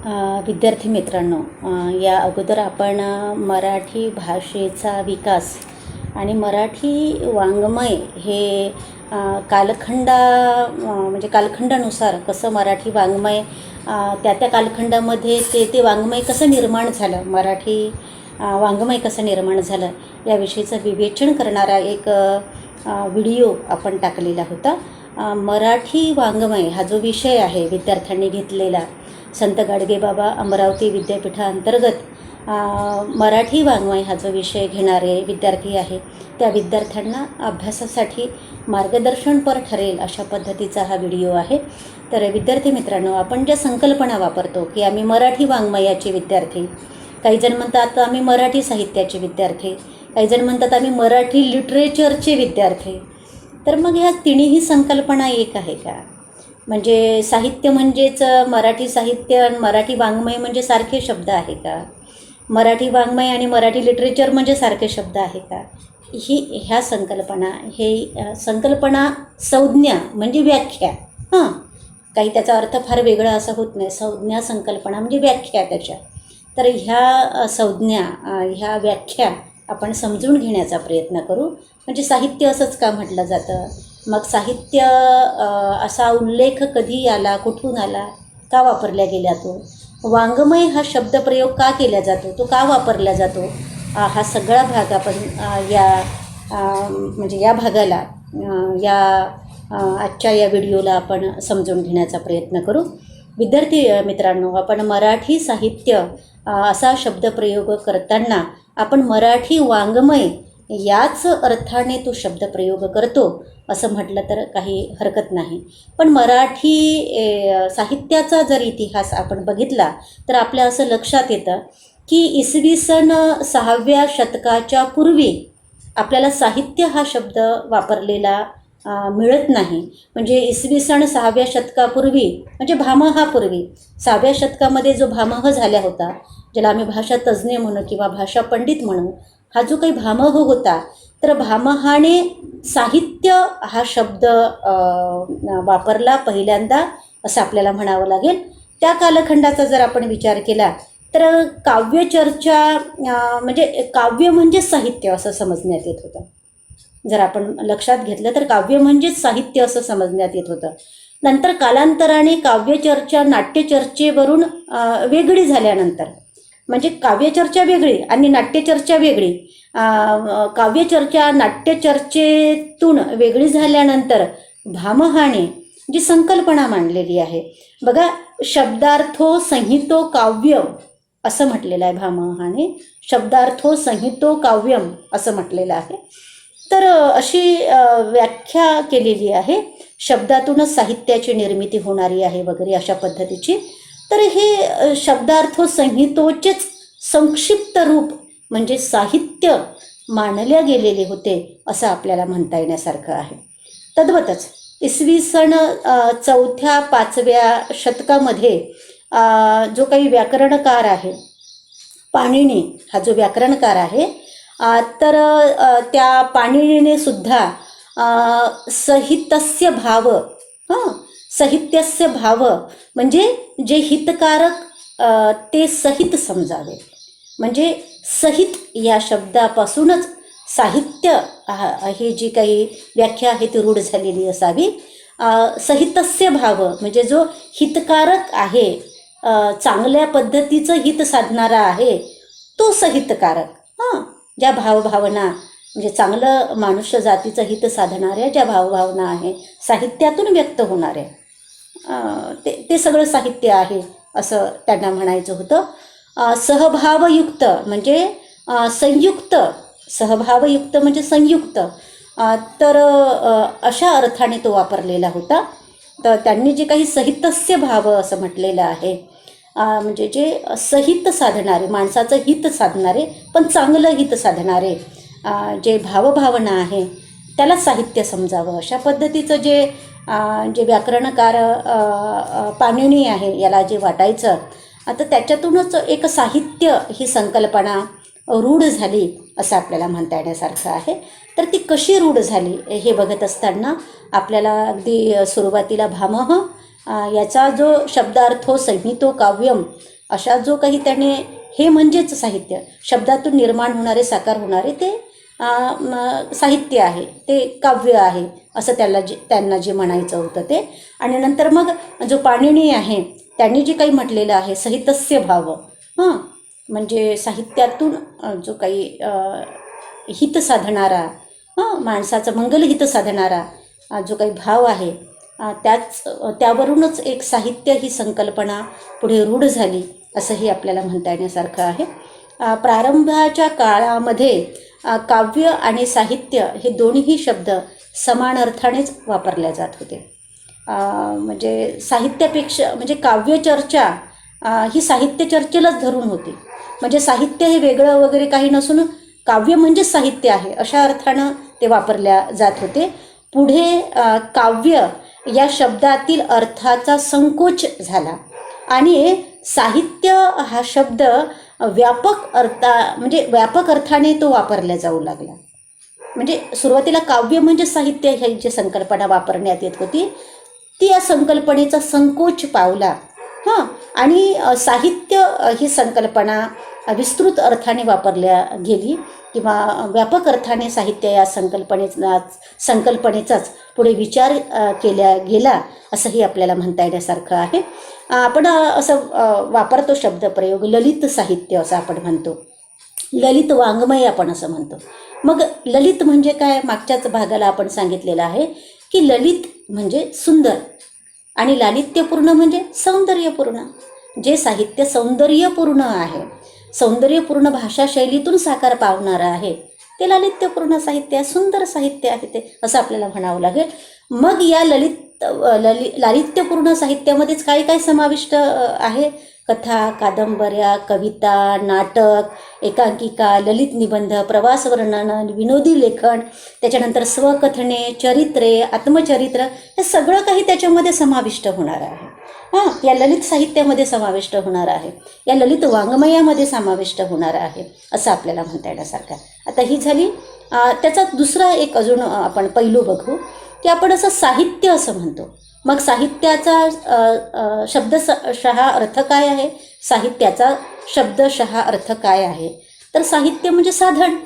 विद्यार्थी मित्रांनो, या अगोदर आपण मराठी भाषेचा विकास आणि मराठी वाङ्मय हे म्हणजे कालखंडानुसार कसं मराठी वाङ्मय त्या कालखंडामध्ये ते वाङ्मय कसं निर्माण झालं, मराठी वाङ्मय कसं निर्माण झालं याविषयीचं विवेचन करणारा एक व्हिडिओ आपण टाकलेला होता. मराठी वाङ्मय हा जो विषय आहे विद्यार्थ्यांनी घेतलेला, संत गाडगेबाबा अमरावती विद्यापीठाअंतर्गत मराठी वाङ्मय हा जो विषय घेणारे विद्यार्थी आहे त्या विद्यार्थ्यांना अभ्यासासाठी मार्गदर्शनपर ठरेल अशा पद्धतीचा हा व्हिडिओ आहे. तर विद्यार्थी मित्रांनो, आपण ज्या संकल्पना वापरतो की आम्ही मराठी वाङ्मयाचे विद्यार्थी, काही जण म्हणतात आम्ही मराठी साहित्याचे विद्यार्थी, काही जण म्हणतात आम्ही मराठी लिटरेचरचे विद्यार्थी. तर मग ह्या तिन्ही संकल्पना एक आहे का? म्हणजे साहित्य म्हणजेच मराठी साहित्य आणि मराठी वाङ्मय म्हणजे सारखे शब्द आहे का? मराठी वाङ्मय आणि मराठी लिटरेचर म्हणजे सारखे शब्द आहे का? ह्या संकल्पना संज्ञा म्हणजे व्याख्या. काही त्याचा अर्थ फार वेगळा असा होत नाही. संज्ञा संकल्पना म्हणजे व्याख्या त्याच्या. तर ह्या संज्ञा, ह्या व्याख्या आपण समजून घेण्याचा प्रयत्न करू. म्हणजे साहित्य असंच का म्हटलं जातं? मग साहित्य असा उल्लेख कधी आला, कुठून आला, का वापरला गेला तो? वाङ्मय हा शब्दप्रयोग का केला जातो, तो का वापरला जातो? हा सगळा भाग आपण या भागाला आजच्या या व्हिडिओला आपण समजून घेण्याचा प्रयत्न करू. विद्यार्थी मित्रांनो, आपण मराठी साहित्य असा शब्दप्रयोग करताना आपण मराठी वाङ्मय याच अर्थाने तो शब्दप्रयोग करतो असं म्हटलं तर काही हरकत नाही. पण मराठी साहित्याचा जर इतिहास आपण बघितला तर आपल्या असं लक्षात येतं की इसवी सन 6व्या शतकाच्या पूर्वी आपल्याला साहित्य हा शब्द वापरलेला मिळत नाही. म्हणजे इसवी सन 6व्या शतकापूर्वी म्हणजे भामहापूर्वी 6व्या शतकामध्ये जो भामह झाला होता, ज्याला आम्ही भाषा तज्ज्ञ म्हणू किंवा भाषा पंडित म्हणू, हा जो काही भामह होता, तर भामहाने साहित्य हा शब्द वापरला पहिल्यांदा असं आपल्याला म्हणावं लागेल. त्या कालखंडाचा जर आपण विचार केला तर काव्यचर्चा म्हणजे काव्य म्हणजेच साहित्य असं समजण्यात येत होतं. जर आपण लक्षात घेतलं तर काव्य म्हणजेच साहित्य असं समजण्यात येत होतं. नंतर कालांतराने काव्यचर्चा नाट्यचर्चेवरून वेगळी झाल्यानंतर, म्हणजे काव्यचर्चा वेगळी आणि नाट्यचर्चा वेगळी, काव्यचर्चा नाट्यचर्चेतून वेगळी झाल्यानंतर भामहाने जी संकल्पना मांडलेली आहे बघा, शब्दार्थो संहितो काव्यम असं म्हटलेलं आहे भामहाने. शब्दार्थो संहितो काव्यम असं म्हटलेलं आहे. तर अशी व्याख्या केलेली आहे, शब्दातूनच साहित्याची निर्मिती होणारी आहे वगैरे अशा पद्धतीची. तर हे शब्दार्थो संहितोचेच संक्षिप्त रूप म्हणजे साहित्य मानल्या गेलेले होते असं आपल्याला म्हणता येण्यासारखं आहे. तद्वतच इसवी सन 4व्या-5व्या शतकामध्ये जो काही व्याकरणकार आहे, पाणिनी हा जो व्याकरणकार आहे, तर त्या पाणिनीने सुद्धा सहितस्य भाव, साहित्यस्य भाव म्हणजे जे हितकारक ते सहित समजावे. म्हणजे सहित या शब्दापासूनच साहित्य ही जी काही व्याख्या आहे ती रूढ झालेली असावी. सहितस्य भाव म्हणजे जो हितकारक आहे, चांगल्या पद्धतीचं हित साधणारा आहे तो सहितकारक. ज्या भावभावना म्हणजे चांगलं मनुष्य जातीचं हित साधणाऱ्या ज्या भावभावना आहे साहित्यातून व्यक्त होणाऱ्या, ते सगळं साहित्य आहे असं त्यांना म्हणायचं होतं. सहभावयुक्त म्हणजे संयुक्त, सहभावयुक्त म्हणजे संयुक्त, तर अशा अर्थाने तो वापरलेला होता. तर त्यांनी जे काही सहितस्य भाव असं म्हटलेलं आहे, म्हणजे जे सहित साधणारे, माणसाचं हित साधणारे पण चांगलं हित साधणारे जे भावभावना आहे त्याला साहित्य समजावं अशा पद्धतीचं जे व्याकरणकार पाणिनी आहे याला जे वाटायचं, आता त्याच्यातूनच एक साहित्य ही संकल्पना रूढ झाली असं आपल्याला म्हणता येण्यासारखं आहे. तर ती कशी रूढ झाली हे बघत असताना आपल्याला अगदी सुरुवातीला भामह याचा जो शब्दार्थो संहितो काव्यम अशा जो काही त्याने, हे म्हणजेच साहित्य, शब्दातून निर्माण होणारे, साकार होणारे ते साहित्य आहे, ते काव्य आहे, असं त्यांना जे म्हणायचं होतं ते. आणि नंतर मग जो पाणिनी आहे त्यांनी जे काही म्हटलेलं आहे सहितस्य भाव, म्हणजे साहित्यातून जो काही हित साधणारा, माणसाचं मंगलहित साधणारा जो काही भाव आहे, त्यावरूनच एक साहित्य ही संकल्पना पुढे रूढ झाली, असंही आपल्याला म्हणता येण्यासारखं आहे. प्रारंभाच्या काळामध्ये काव्य आणि साहित्य हे दोन्हीही शब्द समान अर्थानेच वापरले जात होते. म्हणजे साहित्यापेक्षा, म्हणजे काव्यचर्चा ही साहित्य चर्चेलाच धरून होती. म्हणजे साहित्य हे वेगळं वगैरे काही नसून काव्य म्हणजेच साहित्य आहे, अशा अर्थानं ते वापरल्या जात होते. पुढे काव्य या शब्दातील अर्थाचा संकोच झाला आणि साहित्य हा शब्द म्हणजे व्यापक अर्थाने तो वापरला जाऊ लागला. म्हणजे सुरुवातीला काव्य म्हणजे साहित्य ही जी संकल्पना वापरण्यात येत होती, ती या संकल्पनेचा संकोच पावला. आणि साहित्य ही संकल्पना विस्तृत अर्थाने वापरल्या गेली, किंवा व्यापक अर्थाने साहित्य या संकल्पनेचाच पुढे विचार केला गेला, असंही आपल्याला म्हणता येण्यासारखं आहे. आपण असं वापरतो शब्दप्रयोग, ललित साहित्य असं आपण म्हणतो, ललित वाङ्मय आपण असं म्हणतो. मग ललित म्हणजे काय? मागच्याच भागाला आपण सांगितलेलं आहे की ललित म्हणजे सुंदर आणि लालित्यपूर्ण म्हणजे सौंदर्यपूर्ण. जे साहित्य सौंदर्यपूर्ण आहे, सौंदर्यपूर्ण भाषा शैलीतून साकार पावणारं आहे, ते लालित्यपूर्ण साहित्य आहे, सुंदर साहित्य आहे ते, असं आपल्याला म्हणावं लागेल. मग या लालित्यपूर्ण साहित्यामध्येच काय काय समाविष्ट आहे? कथा, कादंबऱ्या, कविता, नाटक, एकांकिका, ललित निबंध, प्रवास वर्णन, विनोदी लेखन, त्याच्यानंतर स्वकथने, चरित्रे, आत्मचरित्र, हे सगळं काही त्याच्यामध्ये समाविष्ट होणार आहे. या ललित साहित्यामध्ये समाविष्ट होणार आहे, या ललित वाङ्मयामध्ये समाविष्ट होणार आहे, असं आपल्याला म्हणता येण्यासारखं. आता ही झाली. त्याचा दुसरा एक अजून आपण पैलू बघू की आपण असं साहित्य असं म्हणतो. मग साहित्याचा शब्दशः अर्थ काय आहे? साहित्याचा शब्दशः अर्थ काय आहे? तर साहित्य म्हणजे साधन,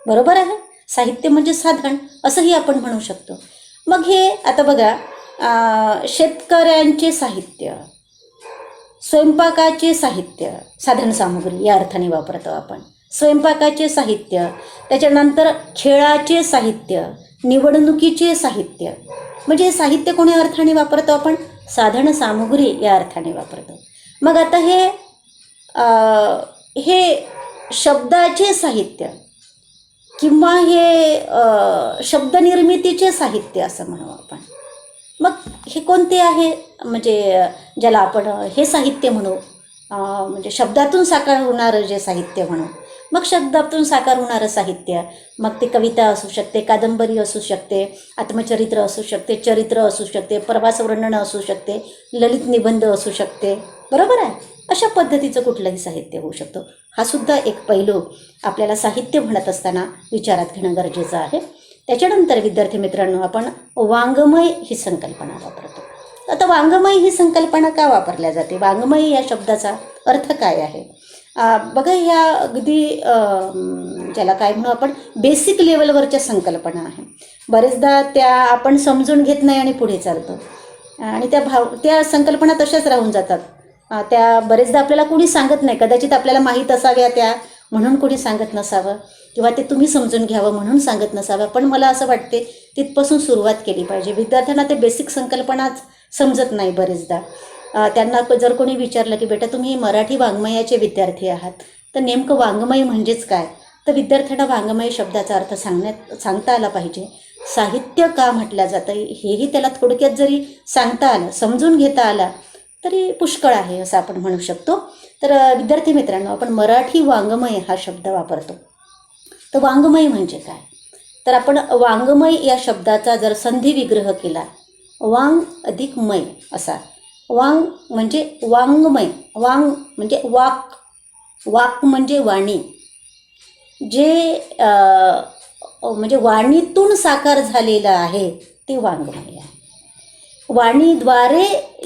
बरोबर आहे. साहित्य म्हणजे साधन असंही आपण म्हणू शकतो. मग हे आता बघा, शेतकऱ्यांचे साहित्य, स्वयंपाकाचे साहित्य, साधनसामुग्री या अर्थाने वापरतो आपण. स्वयंपाकाचे साहित्य, त्याच्यानंतर खेळाचे साहित्य, निवडणुकीचे साहित्य, म्हणजे साहित्य कोण्या अर्थाने वापरतो आपण? साधनसामुग्री या अर्थाने वापरतो. मग आता हे शब्दाचे साहित्य किंवा हे शब्दनिर्मितीचे साहित्य असं म्हणू आपण. मग हे कोणते आहे? म्हणजे ज्याला आपण हे साहित्य म्हणू, म्हणजे शब्दातून साकार होणारं जे साहित्य म्हणू. मग शब्दातून साकार होणारं साहित्य, मग ते कविता असू शकते, कादंबरी असू शकते, आत्मचरित्र असू शकते, चरित्र असू शकते, प्रवास वर्णन असू शकते, ललित निबंध असू शकते, बरोबर आहे. अशा पद्धतीचं कुठलंही साहित्य होऊ शकतो. हा सुद्धा एक पैलू आपल्याला साहित्य म्हणत असताना विचारात घेणं गरजेचं आहे. त्याच्यानंतर विद्यार्थी मित्रांनो, आपण वाङ्मय ही संकल्पना वापरतो. आता वाङ्मय ही संकल्पना का वापरल्या जाते? वाङ्मय या शब्दाचा अर्थ काय आहे? बघा, या अगदी ज्याला काय म्हणू आपण, बेसिक लेवलवरच्या संकल्पना आहे. बरेचदा त्या आपण समजून घेत नाही आणि पुढे चालतो, आणि त्या संकल्पना तशाच राहून जातात. त्या बरेचदा आपल्याला कोणी सांगत नाही, कदाचित आपल्याला माहीत असाव्या त्या, म्हणून कोणी सांगत नसावं, किंवा ते तुम्ही समजून घ्यावं म्हणून सांगत नसावं. पण मला असं वाटते तिथपासून सुरुवात केली पाहिजे. विद्यार्थ्यांना ते बेसिक संकल्पनाच समजत नाही बरेचदा. त्यांना जर कोणी विचारलं की बेटा तुम्ही मराठी वाङ्मयाचे विद्यार्थी आहात, तर नेमकं वाङ्मय म्हणजेच काय? तर विद्यार्थ्यांना वाङ्मय शब्दाचा अर्थ सांगता आला पाहिजे. साहित्य का म्हटलं जातं हेही त्याला थोडक्यात जरी सांगता आलं, समजून घेता आला, तरी पुष्कळ आहे असं आपण म्हणू शकतो. तर विद्यार्थी मित्रांनो, आपण मराठी वाङ्मय हा शब्द वापरतो. तर वाङ्मय म्हणजे काय? तर आपण वाङ्मय या शब्दाचा जर संधी विग्रह केला, वाङ् अधिक मय असा. वाङ् म्हणजे वाङ्मय, वाङ् म्हणजे वाक्, वाक् म्हणजे वाणी, जे म्हणजे वाणीतून साकार झालेलं आहे ते वाङ्मय आहे. वाणीद्वारे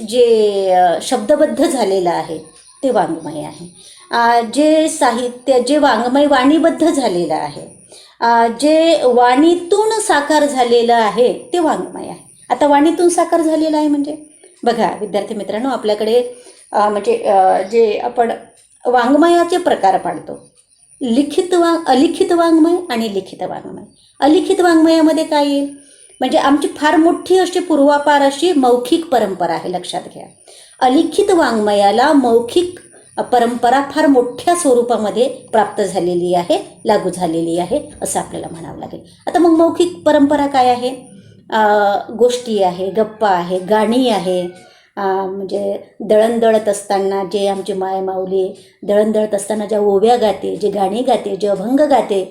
जे शब्दबद्ध झालेलं आहे ते वाङ्मय आहे. जे साहित्य, जे वाङ्मय वाणीबद्ध झालेलं आहे, जे वाणीतून साकार झालेलं आहे ते वाङ्मय आहे. आता वाणीतून साकार झालेलं आहे म्हणजे बघा विद्यार्थी मित्रांनो, आपल्याकडे जे आपण वाङ्मयाचे प्रकार पाडतो, अलिखित वाङ्मय आणि लिखित वाङ्मय. अलिखित वाङ्मयामध्ये काय येईल, म्हणजे आमची फार मोठी अशी पूर्वापार अशी मौखिक परंपरा आहे, लक्षात घ्या. अलिखित वाङ्मयाला मौखिक परंपरा फार मोठ्या स्वरूपामध्ये प्राप्त झालेली आहे, लागू झालेली आहे असं आपल्याला म्हणावं लागेल. आता मग मौखिक परंपरा काय आहे, गोष्टी आहे, गप्पा आहे, गाणी आहे. म्हणजे दळण दळत असताना जे आमची माय माऊली दळण दळत असताना ज्या ओव्या गाते, जे गाणी गाते, जे अभंग गाते,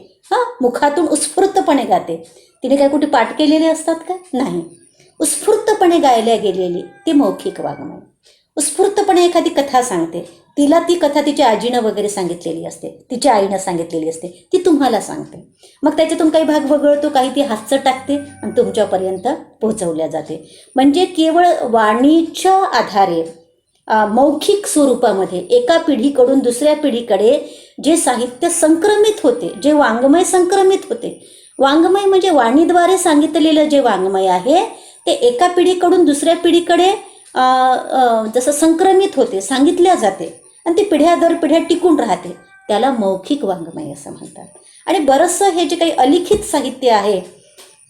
मुखातून उत्स्फूर्तपणे गाते. तिने काय कुठे पाठ केलेले असतात का, नाही, उत्स्फूर्तपणे गायल्या गेलेली ती मौखिक वाङ्मय. उत्स्फूर्तपणे एखादी कथा सांगते, तिला ती कथा तिच्या आजीनं वगैरे सांगितलेली असते, तिच्या आईनं सांगितलेली असते, ती तुम्हाला सांगते. मग त्याच्यातून काही भाग वगळतो, काही ती हास्य टाकते आणि तुमच्यापर्यंत पोहोचवल्या जाते. म्हणजे केवळ वाणीच्या आधारे मौखिक स्वरूपामध्ये एका पिढीकडून दुसऱ्या पिढीकडे जे साहित्य संक्रमित होते, जे वाङ्मय संक्रमित होते. वाङ्मय म्हणजे वाणीद्वारे सांगितलेलं जे वाङ्मय आहे ते एका पिढीकडून दुसऱ्या पिढीकडे जसं संक्रमित होते, सांगितल्या जाते आणि ती पिढ्या दर पिढ्या टिकून राहते, त्याला मौखिक वाङ्मय असं म्हणतात. आणि बरंचसं हे जे काही अलिखित साहित्य आहे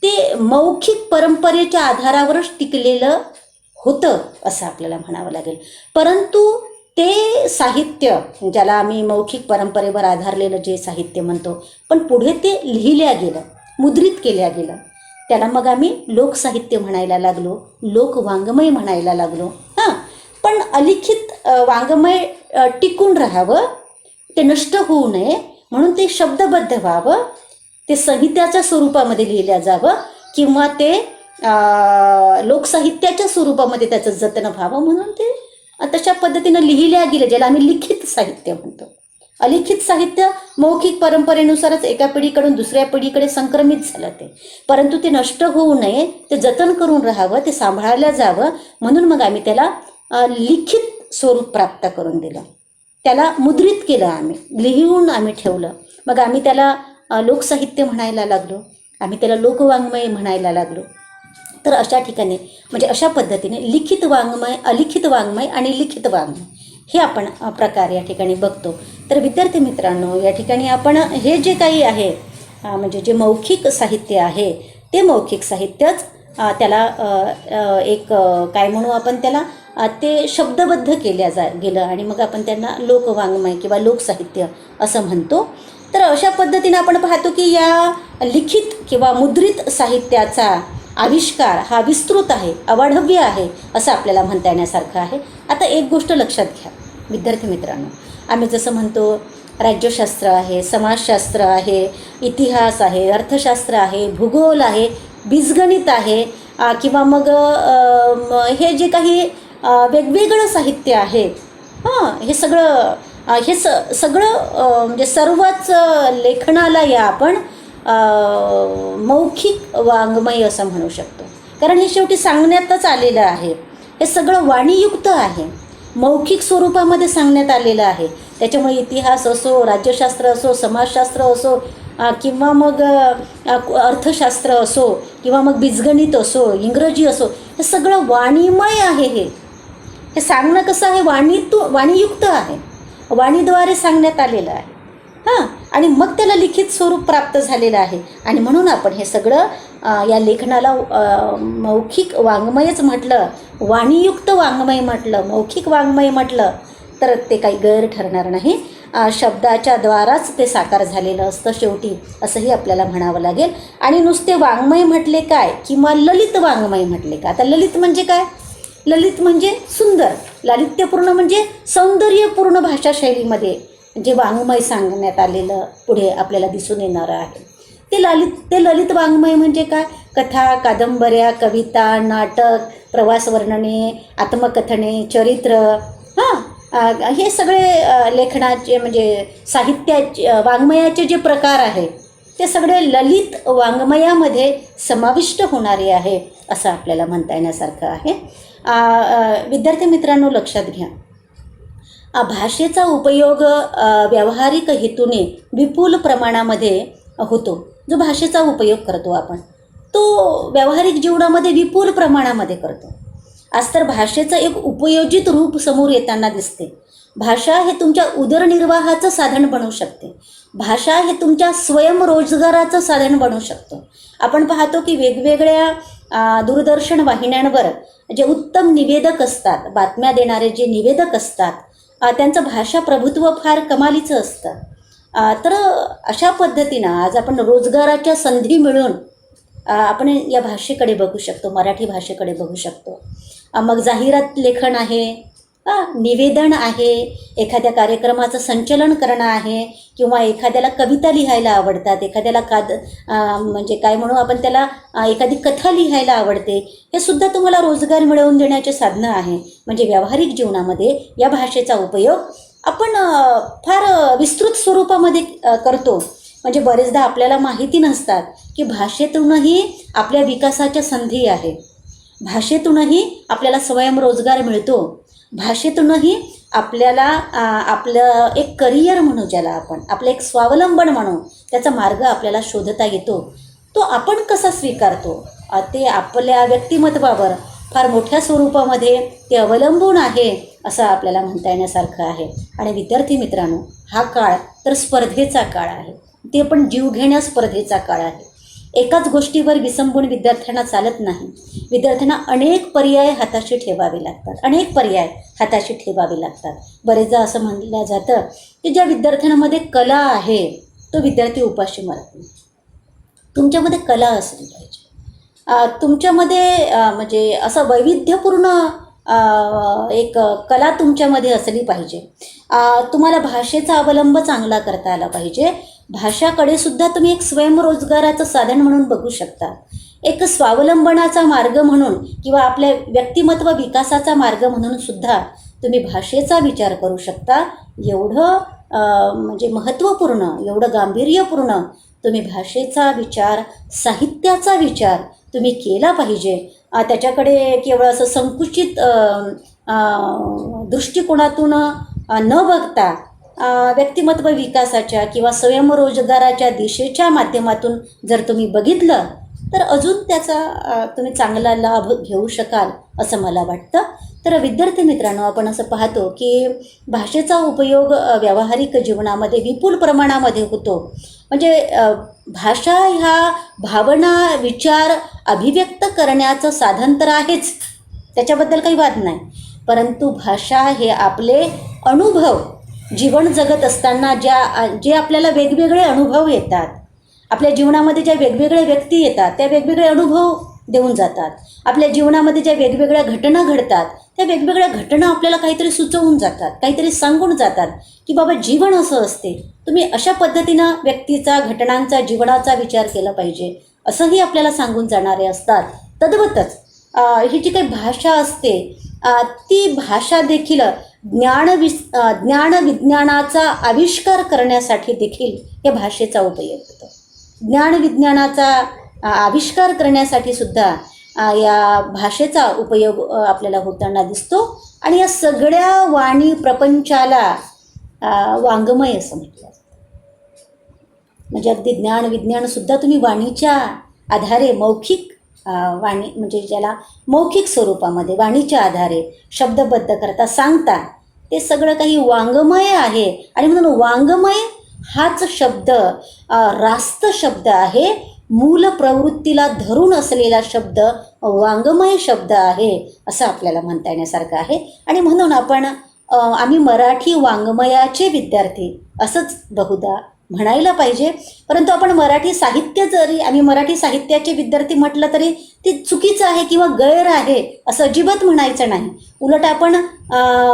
ते मौखिक परंपरेच्या आधारावरच टिकलेलं होतं असं आपल्याला म्हणावं लागेल. परंतु ते साहित्य, ज्याला आम्ही मौखिक परंपरेवर आधारलेलं जे साहित्य म्हणतो, पण पुढे ते लिहिल्या गेलं, मुद्रित केल्या गेलं, त्याला मग आम्ही लोकसाहित्य म्हणायला लागलो, लोकवाङ्मय म्हणायला लागलो. पण अलिखित वाङ्मय टिकून राहावं, ते नष्ट होऊ नये म्हणून ते शब्दबद्ध व्हावं, ते संहित्याच्या स्वरूपामध्ये लिहिल्या जावं किंवा ते लोकसाहित्याच्या स्वरूपामध्ये त्याचं जतन व्हावं म्हणून ते तशा पद्धतीनं लिहिल्या गेलं, ज्याला आम्ही लिखित साहित्य म्हणतो. अलिखित साहित्य मौखिक परंपरेनुसारच एका पिढीकडून दुसऱ्या पिढीकडे संक्रमित झालं ते, परंतु ते नष्ट होऊ नये, ते जतन करून राहावं, ते सांभाळलं जावं म्हणून मग आम्ही त्याला लिखित स्वरूप प्राप्त करून दिलं, त्याला मुद्रित केलं, आम्ही लिहून आम्ही ठेवलं. मग आम्ही त्याला लोकसाहित्य म्हणायला लागलो, आम्ही त्याला लोकवाङ्मय म्हणायला लागलो. तर अशा ठिकाणी म्हणजे अशा पद्धतीने लिखित वाङ्मय, अलिखित वाङ्मय आणि लिखित वाङ्मय हे आपण प्रकार या ठिकाणी बघतो. तर विद्यार्थी मित्रांनो, या ठिकाणी आपण हे जे काही आहे म्हणजे जे मौखिक साहित्य आहे ते मौखिक साहित्यच त्याला एक काय म्हणू आपण त्याला, ते शब्दबद्ध गेलं आणि मग आपण त्यांना लोकवाङ्मय किंवा लोकसाहित्य असं म्हणतो. तर अशा पद्धतीने आपण पाहतो की या लिखित किंवा मुद्रित साहित्याचा आविष्कार हा विस्तृत आहे, अवाढव्य आहे असं आपल्याला म्हणता येण्यासारखं आहे. आता एक गोष्ट लक्षात घ्या विद्यार्थी मित्रांनो, आम्ही जसं म्हणतो राज्यशास्त्र आहे, समाजशास्त्र आहे, इतिहास आहे, अर्थशास्त्र आहे, भूगोल आहे, बीजगणित आहे किंवा मग हे जे काही वेगवेगळं साहित्य आहे, हे सगळं म्हणजे सर्वच लेखनाला या आपण मौखिक वाङ्मय असं म्हणू शकतो. कारण हे शेवटी सांगण्यातच आलेलं आहे, हे सगळं वाणीयुक्त आहे, मौखिक स्वरूपामध्ये सांगण्यात आलेलं आहे. त्याच्यामुळे इतिहास असो, राज्यशास्त्र असो, समाजशास्त्र असो किंवा मग अर्थशास्त्र असो किंवा मग बीजगणित असो, इंग्रजी असो, हे सगळं वाणीमय आहे. हे सांगणं कसं आहे, वाणीयुक्त आहे, वाणीद्वारे सांगण्यात आलेलं आहे. आणि मग त्याला लिखित स्वरूप प्राप्त झालेलं आहे. आणि म्हणून आपण हे सगळं या लेखनाला मौखिक वाङ्मयच म्हटलं, वाणीयुक्त वाङ्मय म्हटलं, मौखिक वाङ्मय म्हटलं तर ते काही गैर ठरणार नाही. शब्दाच्या द्वाराच ते साकार झालेलं असतं शेवटी, असंही आपल्याला म्हणावं लागेल. आणि नुसते वाङ्मय म्हटले काय किंवा ललित वाङ्मय म्हटले का. आता ललित म्हणजे काय, ललित म्हणजे सुंदर, लालित्यपूर्ण म्हणजे सौंदर्यपूर्ण भाषाशैलीमध्ये जे वाङ्मय सांगण्यात आलेलं पुढे आपल्याला दिसून येणारं आहे ते ललित वाङ्मय म्हणजे काय, कथा, कादंबऱ्या, कविता, नाटक, प्रवास वर्णने, आत्मकथने, चरित्र, हे सगळे लेखनाचे म्हणजे साहित्याचे वाङ्मयाचे जे प्रकार आहे ते सगळे ललित वाङ्मयामध्ये समाविष्ट होणारे आहे असं आपल्याला म्हणता येण्यासारखं आहे. विद्यार्थी मित्रांनो लक्षात घ्या, भाषेचा उपयोग व्यावहारिक हेतूने विपुल प्रमाणामध्ये होतो. जो भाषेचा उपयोग करतो आपण तो व्यावहारिक जीवनामध्ये विपुल प्रमाणामध्ये करतो. आज तर भाषेचं एक उपयोजित रूप समोर येताना दिसते. भाषा हे तुमच्या उदरनिर्वाहाचं साधन बनू शकते. भाषा हे तुमच्या स्वयंरोजगाराचं साधन बनू शकतो. आपण पाहतो की वेगवेगळ्या दूरदर्शन वाहिन्यांवर जे उत्तम निवेदक असतात, बातम्या देणारे जे निवेदक असतात, त्यांचं भाषा प्रभुत्व फार कमालीचं असतं. तर अशा पद्धतीनं आज आपण रोजगाराच्या संधी मिळून आपण या भाषेकडे बघू शकतो, मराठी भाषेकडे बघू शकतो. मग जाहिरात लेखन आहे, निवेदन आहे, एखाद्या कार्यक्रमाचं संचलन करणं आहे, किंवा एखाद्याला कविता लिहायला आवडतात, एखाद्याला म्हणजे काय म्हणू आपण त्याला, एखादी कथा लिहायला आवडते. हे सुद्धा तुम्हाला रोजगार मिळवून देण्याचे साधनं आहे. म्हणजे व्यावहारिक जीवनामध्ये या भाषेचा उपयोग आपण फार विस्तृत स्वरूपामध्ये करतो. म्हणजे बरेचदा आपल्याला माहिती नसतात की भाषेतूनही आपल्या विकासाच्या संधी आहे, भाषेतूनही आपल्याला स्वयंरोजगार मिळतो, भाषेतूनही आपल्याला आपलं एक करिअर म्हणू, ज्याला आपण आपलं एक स्वावलंबन म्हणू, त्याचा मार्ग आपल्याला शोधता येतो. तो आपण कसा स्वीकारतो ते आपल्या व्यक्तिमत्वावर फार मोठ्या स्वरूपामध्ये ते अवलंबून आहे, असं आपल्याला म्हणता येण्यासारखं आहे. आणि विद्यार्थी मित्रांनो, हा काळ तर स्पर्धेचा काळ आहे, ते पण जीवघेण्या स्पर्धेचा काळ आहे. एकाच गोष्टीवर विसंबून विद्यार्थ्यांना चालत नाही. विद्यार्थ्यांना अनेक पर्याय हाताशी ठेवावे लागतात, अनेक पर्याय हाताशी ठेवावे लागतात. बरेचदा असं म्हणलं जातं की ज्या विद्यार्थ्यांमध्ये कला आहे तो विद्यार्थी उपाशी मरत नाही. तुमच्यामध्ये कला असली पाहिजे, तुमच्यामध्ये म्हणजे असं वैविध्यपूर्ण एक कला तुमच्यामध्ये असली पाहिजे. तुम्हाला भाषेचा अवलंब चांगला करता आला पाहिजे. भाषाकडे सुद्धा तुम्ही एक स्वयंरोजगाराचं साधन म्हणून बघू शकता, एक स्वावलंबनाचा मार्ग म्हणून, किंवा आपल्या व्यक्तिमत्व विकासाचा मार्ग म्हणून सुद्धा तुम्ही भाषेचा विचार करू शकता. एवढं म्हणजे महत्त्वपूर्ण, एवढं गांभीर्यपूर्ण तुम्ही भाषेचा विचार, साहित्याचा विचार तुम्ही केला पाहिजे. त्याच्याकडे केवळ असं संकुचित दृष्टिकोनातून न बघता व्यक्तिमत्व विकासाच्या किंवा स्वयंरोजगाराच्या दिशेच्या माध्यमातून जर तुम्ही बघितलं तर अजून त्याचा तुम्ही चांगला लाभ घेऊ शकाल असं मला वाटतं. तर विद्यार्थी मित्रांनो, आपण असं पाहतो की भाषेचा उपयोग व्यावहारिक जीवनामध्ये विपुल प्रमाणामध्ये होतो. म्हणजे भाषा ह्या भावना, विचार अभिव्यक्त करण्याचं साधन तर आहेच, त्याच्याबद्दल काही वाद नाही. परंतु भाषा हे आपले अनुभव, जीवन जगत असताना जे आपल्याला वेगवेगळे अनुभव येतात, आपल्या जीवनामध्ये ज्या वेगवेगळ्या व्यक्ती येतात त्या वेगवेगळे अनुभव देऊन जातात. आपल्या जीवनामध्ये ज्या वेगवेगळ्या घटना घडतात त्या वेगवेगळ्या घटना आपल्याला काहीतरी सुचवून जातात, काहीतरी सांगून जातात की बाबा जीवन असं असते, तुम्ही अशा पद्धतीनं व्यक्तीचा, घटनांचा, जीवनाचा विचार केला पाहिजे, असंही आपल्याला सांगून जाणारे असतात. तद्वतच ही जी काही भाषा असते ती भाषा देखील ज्ञान विज्ञानाचा आविष्कार करण्यासाठी देखील या भाषेचा उपयोग होतो. ज्ञान विज्ञानाचा आविष्कार करण्यासाठी सुद्धा या भाषेचा उपयोग आपल्याला होताना दिसतो. आणि या सगळ्या वाणी प्रपंचाला वाङ्मय असं म्हटलं जातं. म्हणजे अगदी ज्ञान विज्ञानसुद्धा तुम्ही वाणीच्या आधारे, मौखिक वाणी म्हणजे ज्याला मौखिक स्वरूपामध्ये वाणीच्या आधारे शब्दबद्ध करता, सांगता, ते सगळं काही वाङ्मय आहे. आणि म्हणून वाङ्मय हाच शब्द रास्त शब्द आहे, मूल प्रवृत्तीला धरून असलेला शब्द वाङ्मय शब्द आहे असं आपल्याला म्हणता येण्यासारखं आहे. आणि म्हणून आम्ही मराठी वाङ्मयाचे विद्यार्थी असंच बहुधा म्हणायला पाहिजे. परंतु आपण मराठी साहित्य, जरी आम्ही मराठी साहित्याचे विद्यार्थी म्हटलं तरी ते चुकीचं आहे किंवा गैर आहे असं अजिबात म्हणायचं नाही. उलट आपण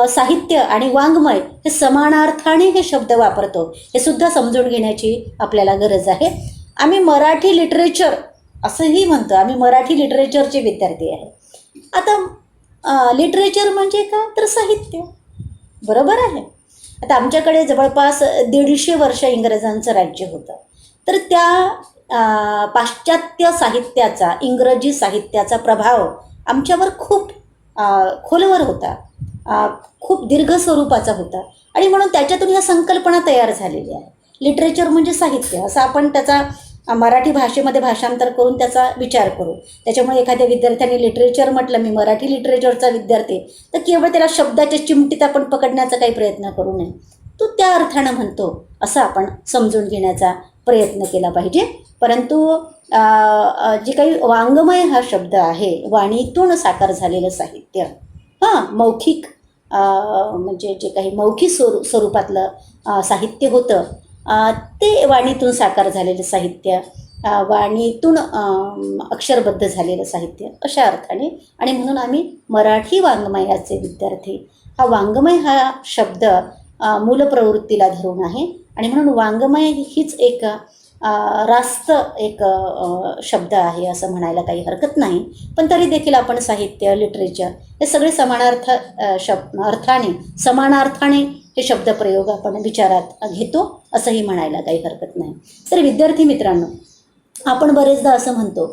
साहित्य आणि वाङ्मय हे समानार्थाने हे शब्द वापरतो, हे सुद्धा समजून घेण्याची आपल्याला गरज आहे. आम्ही मराठी लिटरेचर असंही म्हणतो, आम्ही मराठी लिटरेचरचे विद्यार्थी आहे. आता लिटरेचर म्हणजे काय, तर साहित्य, बरोबर आहे. आता आमच्याकडे जवळपास 150 वर्ष इंग्रजांचं राज्य होतं. तर त्या पाश्चात्य साहित्याचा, इंग्रजी साहित्याचा प्रभाव आमच्यावर खूप खोलवर होता. खूप दीर्घ स्वरूपाचा होता आणि म्हणून त्याच्यातून ह्या संकल्पना तयार झालेल्या आहे. लिटरेचर म्हणजे साहित्य असं आपण त्याचा मराठी भाषेमध्ये भाषांतर करून त्याचा विचार करू. त्याच्यामुळे एखाद्या विद्यार्थ्याने लिटरेचर म्हटलं, मी मराठी लिटरेचरचा विद्यार्थी, तर केवळ त्याला शब्दाच्या चिमटीत आपण पकडण्याचा काही प्रयत्न करू नये. तो त्या अर्थानं म्हणतो असं आपण समजून घेण्याचा प्रयत्न केला पाहिजे. परंतु जे काही वाङ्मय हा शब्द आहे, वाणीतून साकार झालेलं साहित्य, मौखिक म्हणजे जे काही मौखिक स्वरूपातलं साहित्य होतं, ते वाणीतून साकार झालेलं साहित्य, वाणीतून अक्षरबद्ध झालेलं साहित्य अशा अर्थाने. आणि म्हणून आम्ही मराठी वाङ्मयाचे विद्यार्थी. हा वाङ्मय हा शब्द मूलप्रवृत्तीला धरून आहे आणि म्हणून वाङ्मय हीच एक रास्त एक शब्द आहे असं म्हणायला काही हरकत नाही. पण तरी देखील आपण साहित्य, लिटरेचर हे सगळे समानार्थ अर्थाने समानार्थाने हे शब्दप्रयोग आपण विचारात घेतो असंही म्हणायला काही हरकत नाही. तर विद्यार्थी मित्रांनो, आपण बरेचदा असं म्हणतो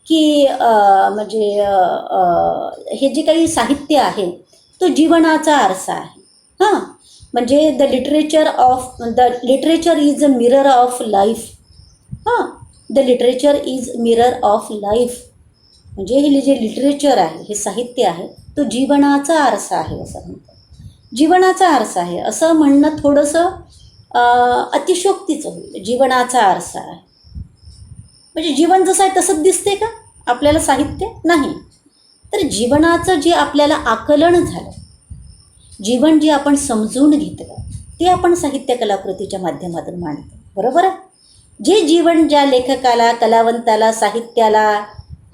की म्हणजे हे जे काही साहित्य आहे तो जीवनाचा आरसा आहे. म्हणजे the literature is a mirror of life. The literature is mirror of life. म्हणजे हे जे लिटरेचर आहे, हे साहित्य आहे, तो जीवनाचा आरसा आहे असं म्हणतात. जीवनाचा आरसा आहे असं म्हणणं थोडंसं अतिशयोक्तीचं होईल. जीवनाचा आरसा आहे म्हणजे जीवन जसं आहे तसंच दिसते का आपल्याला साहित्य? नाही. तर जीवनाचं जे आपल्याला आकलन झालं, जीवन जे आपण समजून घेतलं, ते आपण साहित्य कलाकृतीच्या माध्यमातून मांडतो. बरोबर आहे? जे जीवन ज्या लेखकाला, कलावंताला,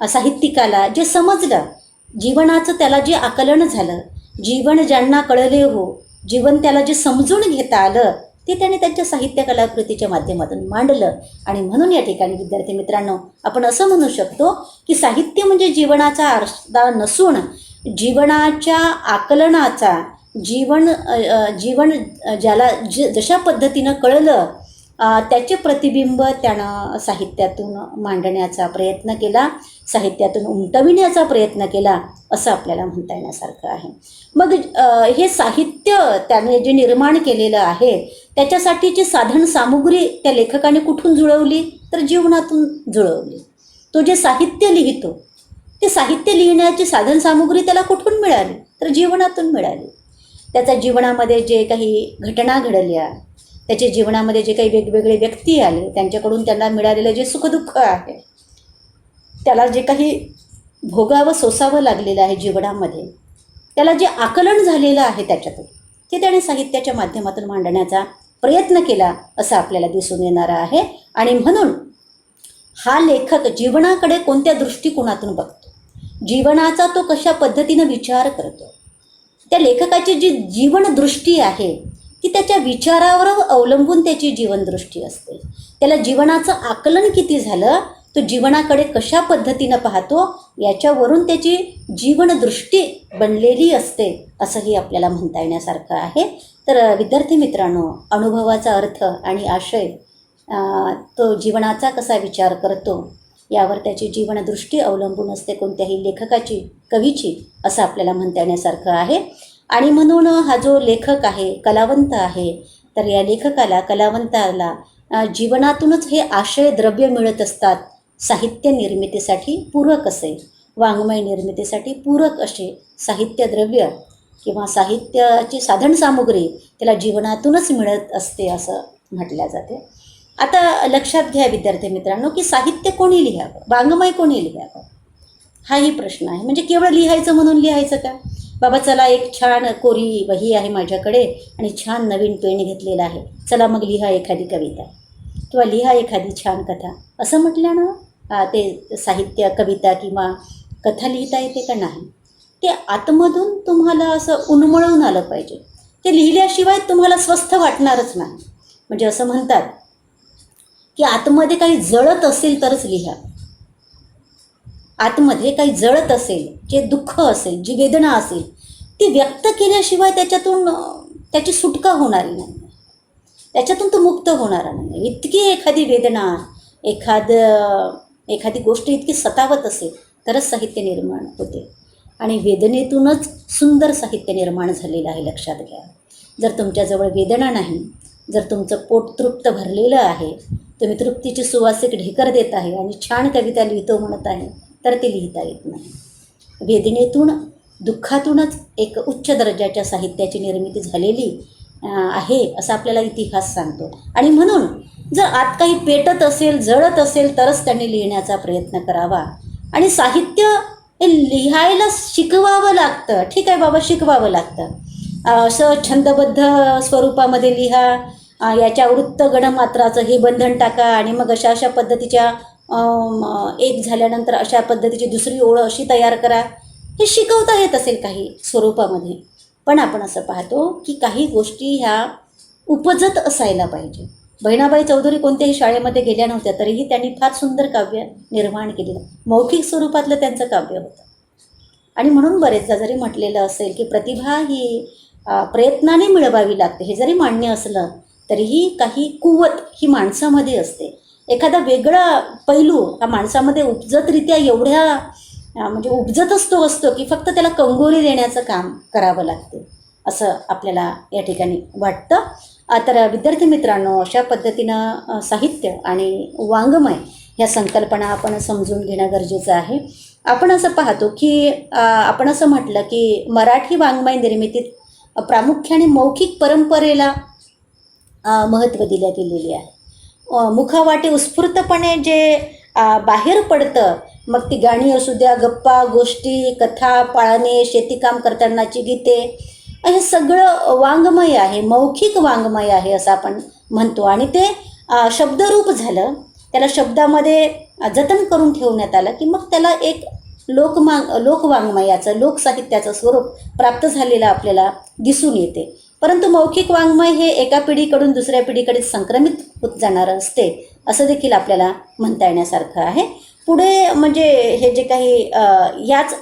साहित्यिकाला जे समजलं, जीवनाचं त्याला जे आकलन झालं, जीवन ज्यांना कळले हो, जीवन त्याला जे समजून घेता आलं, ते त्याने त्यांच्या साहित्य कलाकृतीच्या माध्यमातून मांडलं. आणि म्हणून या ठिकाणी विद्यार्थी मित्रांनो, आपण असं म्हणू शकतो की साहित्य म्हणजे जीवनाचा आरसा नसून जीवनाच्या आकलनाचा, जीवन ज्याला जशा पद्धतीनं कळलं त्याचे प्रतिबिंब त्यानं साहित्यातून मांडण्याचा प्रयत्न केला, साहित्यातून उमटविण्याचा प्रयत्न केला असं आपल्याला म्हणता येण्यासारखं आहे. मग हे साहित्य त्याने जे निर्माण केलेलं आहे त्याच्यासाठीची साधन सामुग्री त्या लेखकाने कुठून जुळवली? तर जीवनातून जुळवली. तो जे साहित्य लिहितो, ते साहित्य लिहिण्याची साधन सामुग्री त्याला कुठून मिळाली? तर जीवनातून मिळाली. त्याच्या जीवनामध्ये जे काही घटना घडल्या, त्याच्या जीवनामध्ये जे काही वेगवेगळे व्यक्ती आले, त्यांच्याकडून त्यांना मिळालेलं जे सुखदुःख आहे, त्याला जे काही भोगावं सोसावं लागलेलं आहे जीवनामध्ये, त्याला जे आकलन झालेलं आहे त्याच्यातून, ते त्याने साहित्याच्या माध्यमातून मांडण्याचा प्रयत्न केला असं आपल्याला दिसून येणार आहे. आणि म्हणून हा लेखक जीवनाकडे कोणत्या दृष्टिकोनातून बघतो, जीवनाचा तो कशा पद्धतीनं विचार करतो, त्या लेखकाची जी जीवनदृष्टी आहे ती त्याच्या विचारावर अवलंबून त्याची जीवनदृष्टी असते. त्याला जीवनाचं आकलन किती झालं, तो जीवनाकडे कशा पद्धतीनं पाहतो, याच्यावरून त्याची जीवनदृष्टी बनलेली असते असंही आपल्याला म्हणता येण्यासारखं आहे. तर विद्यार्थी मित्रांनो, अनुभवाचा अर्थ आणि आशय तो जीवनाचा कसा विचार करतो यावर त्याची जीवनदृष्टी अवलंबून असते कोणत्याही लेखकाची, कवीची, असं आपल्याला म्हणता येण्यासारखं आहे. आणि म्हणून हा जो लेखक आहे, कलावंत आहे, तर या लेखकाला, कलावंताला जीवनातूनच हे आशय द्रव्य मिळत असतात. साहित्य निर्मितीसाठी पूरक असे, वाङ्मय निर्मितीसाठी पूरक असे साहित्य द्रव्य किंवा साहित्याची साधन सामुग्री त्याला जीवनातूनच मिळत असते असं म्हटल्या जाते. आता लक्षात घ्या विद्यार्थी मित्रांनो की साहित्य कोणी लिहावं, वाङ्मय कोणी लिहावं, हाही प्रश्न आहे. म्हणजे केवळ लिहायचं म्हणून लिहायचं का? बाबा चला एक छान कोरी वही आहे माझ्याकडे आणि छान नवीन पेन घेतलेला आहे, चला मग लिहा एखादी कविता किंवा लिहा एखादी छान कथा, असं म्हटल्यानं ते साहित्य, कविता किंवा कथा लिहिता येते का? नाही. ते आतमधून तुम्हाला असं उन्मळून आलं पाहिजे. ते लिहिल्याशिवाय तुम्हाला स्वस्थ वाटणारच नाही. म्हणजे असं म्हणतात की आतमध्ये काही जळत असेल तरच लिहा. आतमध्ये काही जळत असेल, जे दुःख असेल, जी वेदना असेल, ती व्यक्त केल्याशिवाय त्याच्यातून त्याची सुटका होणारी नाही, त्याच्यातून तो मुक्त होणारा नाही. इतकी एखादी वेदना, एखादी गोष्ट इतकी सतावत असेल तरच साहित्य निर्माण होते. आणि वेदनेतूनच सुंदर साहित्य निर्माण झालेलं आहे, लक्षात घ्या. जर तुमच्याजवळ वेदना नाही, जर तुमचं पोट तृप्त भरलेलं आहे, तुम्ही तृप्तीची सुवासिक ढेकर देत आहे आणि छान कविता लिहितो म्हणत आहे, तर ते लिहिता येत नाही. वेदनेतून, दुःखातूनच एक उच्च दर्जाच्या साहित्याची निर्मिती झालेली आहे असं आपल्याला इतिहास सांगतो. आणि म्हणून जर आत काही पेटत असेल, जळत असेल, तरच त्यांनी लिहिण्याचा प्रयत्न करावा. आणि साहित्य हे लिहायला शिकवावं लागतं. ठीक आहे बाबा, शिकवावं लागतं. असं छंदबद्ध स्वरूपामध्ये लिहा, याच्या वृत्त गणमात्राचं हे बंधन टाका आणि मग अशा अशा पद्धतीच्या एक झाल्यानंतर अशा पद्धतीची दुसरी ओळ अशी तयार करा, हे शिकवता येत असेल काही स्वरूपामध्ये. पण आपण असं पाहतो की काही गोष्टी ह्या उपजत असायला पाहिजे. बहिणाबाई चौधरी कोणत्याही शाळेमध्ये गेल्या नव्हत्या, तरीही त्यांनी फार सुंदर काव्य निर्माण केलेलं, मौखिक स्वरूपातलं त्यांचं काव्य होतं. आणि म्हणून बरेचदा जरी म्हटलेलं असेल की प्रतिभा ही प्रयत्नाने मिळवावी लागते, हे जरी मान्य असलं तरीही काही कुवत ही माणसामध्ये असते. एखादा वेगळा पैलू हा माणसामध्ये उपजतरित्या एवढ्या म्हणजे उपजतच तो असतो की फक्त त्याला कंगोरी देण्याचं काम करावं लागते, असं आपल्याला या ठिकाणी वाटतं. तर विद्यार्थी मित्रांनो, अशा पद्धतीनं साहित्य आणि वाङ्मय ह्या संकल्पना आपण समजून घेणं गरजेचं आहे. आपण असं पाहतो की आपण असं म्हटलं की मराठी वाङ्मय निर्मितीत प्रामुख्याने मौखिक परंपरेला महत्त्व दिल्या गेलेले आहे. मुखावाटे उत्स्फूर्तपणे जे बाहेर पडतं, मग ती गाणी असू द्या, गप्पा गोष्टी, कथा, पाळणे, शेतीकाम करतानाची गीते, हे सगळं वाङ्मय आहे, मौखिक वाङ्मय आहे असं आपण म्हणतो. आणि ते शब्दरूप झालं, त्याला शब्दामध्ये जतन करून ठेवण्यात आलं की मग त्याला एक लोकवाङ्मयाचं, लोकसाहित्याचं स्वरूप प्राप्त झालेलं आपल्याला दिसून येते. परंतु मौखिक वाङ्मय हे एका पिढीकडून दुसऱ्या पिढीकडे संक्रमित होत जाणारं असते, असं देखील आपल्याला म्हणता येण्यासारखं आहे. पुढे म्हणजे हे जे काही याच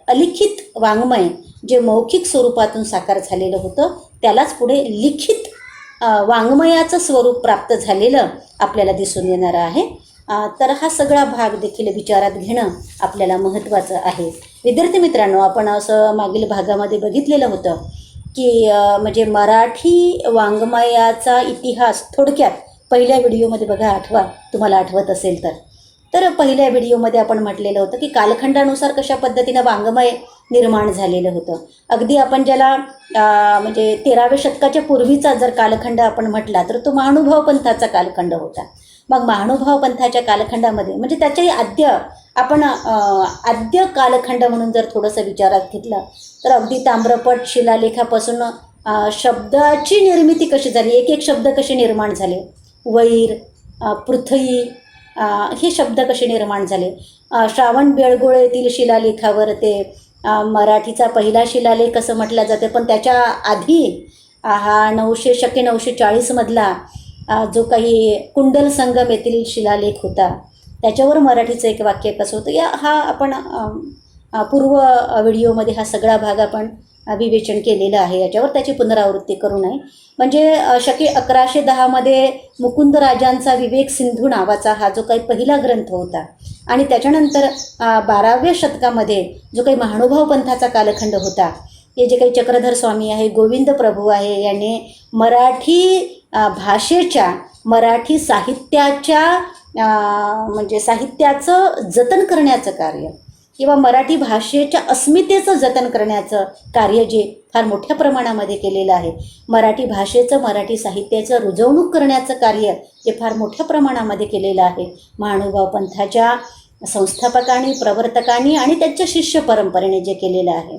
अलिखित वाङ्मय जे मौखिक स्वरूपातून साकार झालेलं होतं, त्यालाच पुढे लिखित वाङ्मयाचं स्वरूप प्राप्त झालेलं आपल्याला दिसून येणार आहे. तर हा सगळा भाग देखील विचारात घेणं आपल्याला महत्त्वाचं आहे. विद्यार्थी मित्रांनो, आपण असं मागील भागामध्ये बघितलेलं होतं की म्हणजे मराठी वाङ्मयाचा इतिहास थोडक्यात पहिल्या व्हिडिओमध्ये बघा, आठवा, तुम्हाला आठवत असेल तर पहिल्या व्हिडिओमध्ये आपण म्हटलेलं होतं की कालखंडानुसार कशा पद्धतीनं वाङ्मय निर्माण झालेलं होतं. अगदी आपण ज्याला म्हणजे 13व्या शतकाच्या पूर्वीचा जर कालखंड आपण म्हटला तर तो महानुभाव पंथाचा कालखंड होता. मग महानुभाव पंथाच्या कालखंडामध्ये म्हणजे त्याच्याही आद्य कालखंड म्हणून जर थोडंसं विचारात घेतलं तर अगदी ताम्रपट शिलालेखापासून शब्दाची निर्मिती कशी झाली, एक एक शब्द कसे निर्माण झाले, वैर, पृथ्वी, हे शब्द कसे निर्माण झाले. श्रावण बेळगोळ येथील शिलालेखावर ते मराठीचा पहिला शिलालेख असं म्हटलं जातं, पण त्याच्या आधी हा 940मधला जो काही कुंडल संगम येथील शिलालेख होता, त्याच्यावर मराठीचं एक वाक्य कसं होतं, हा आपण पूर्व व्हिडिओमध्ये हा सगळा भाग आपण विवेचन केलेलं आहे. याच्यावर त्याची पुनरावृत्ती करू नये. म्हणजे शके 1110मध्ये मुकुंदराजांचा विवेक सिंधू नावाचा हा जो काही पहिला ग्रंथ होता आणि त्याच्यानंतर 12व्या शतकामध्ये जो काही महानुभाव पंथाचा कालखंड होता, हे जे काही चक्रधर स्वामी आहे, गोविंद प्रभू आहे, याने मराठी भाषेच्या, मराठी साहित्याच्या म्हणजे साहित्याचं जतन करण्याचं कार्य किंवा मराठी भाषेच्या अस्मितेचं जतन करण्याचं कार्य जे फार मोठ्या प्रमाणामध्ये केलेलं आहे, मराठी भाषेचं, मराठी साहित्याचं रुजवणूक करण्याचं कार्य जे फार मोठ्या प्रमाणामध्ये केलेलं आहे महानुभाव पंथाच्या संस्थापकांनी, प्रवर्तकांनी आणि त्यांच्या शिष्य परंपरेने जे केलेलं आहे,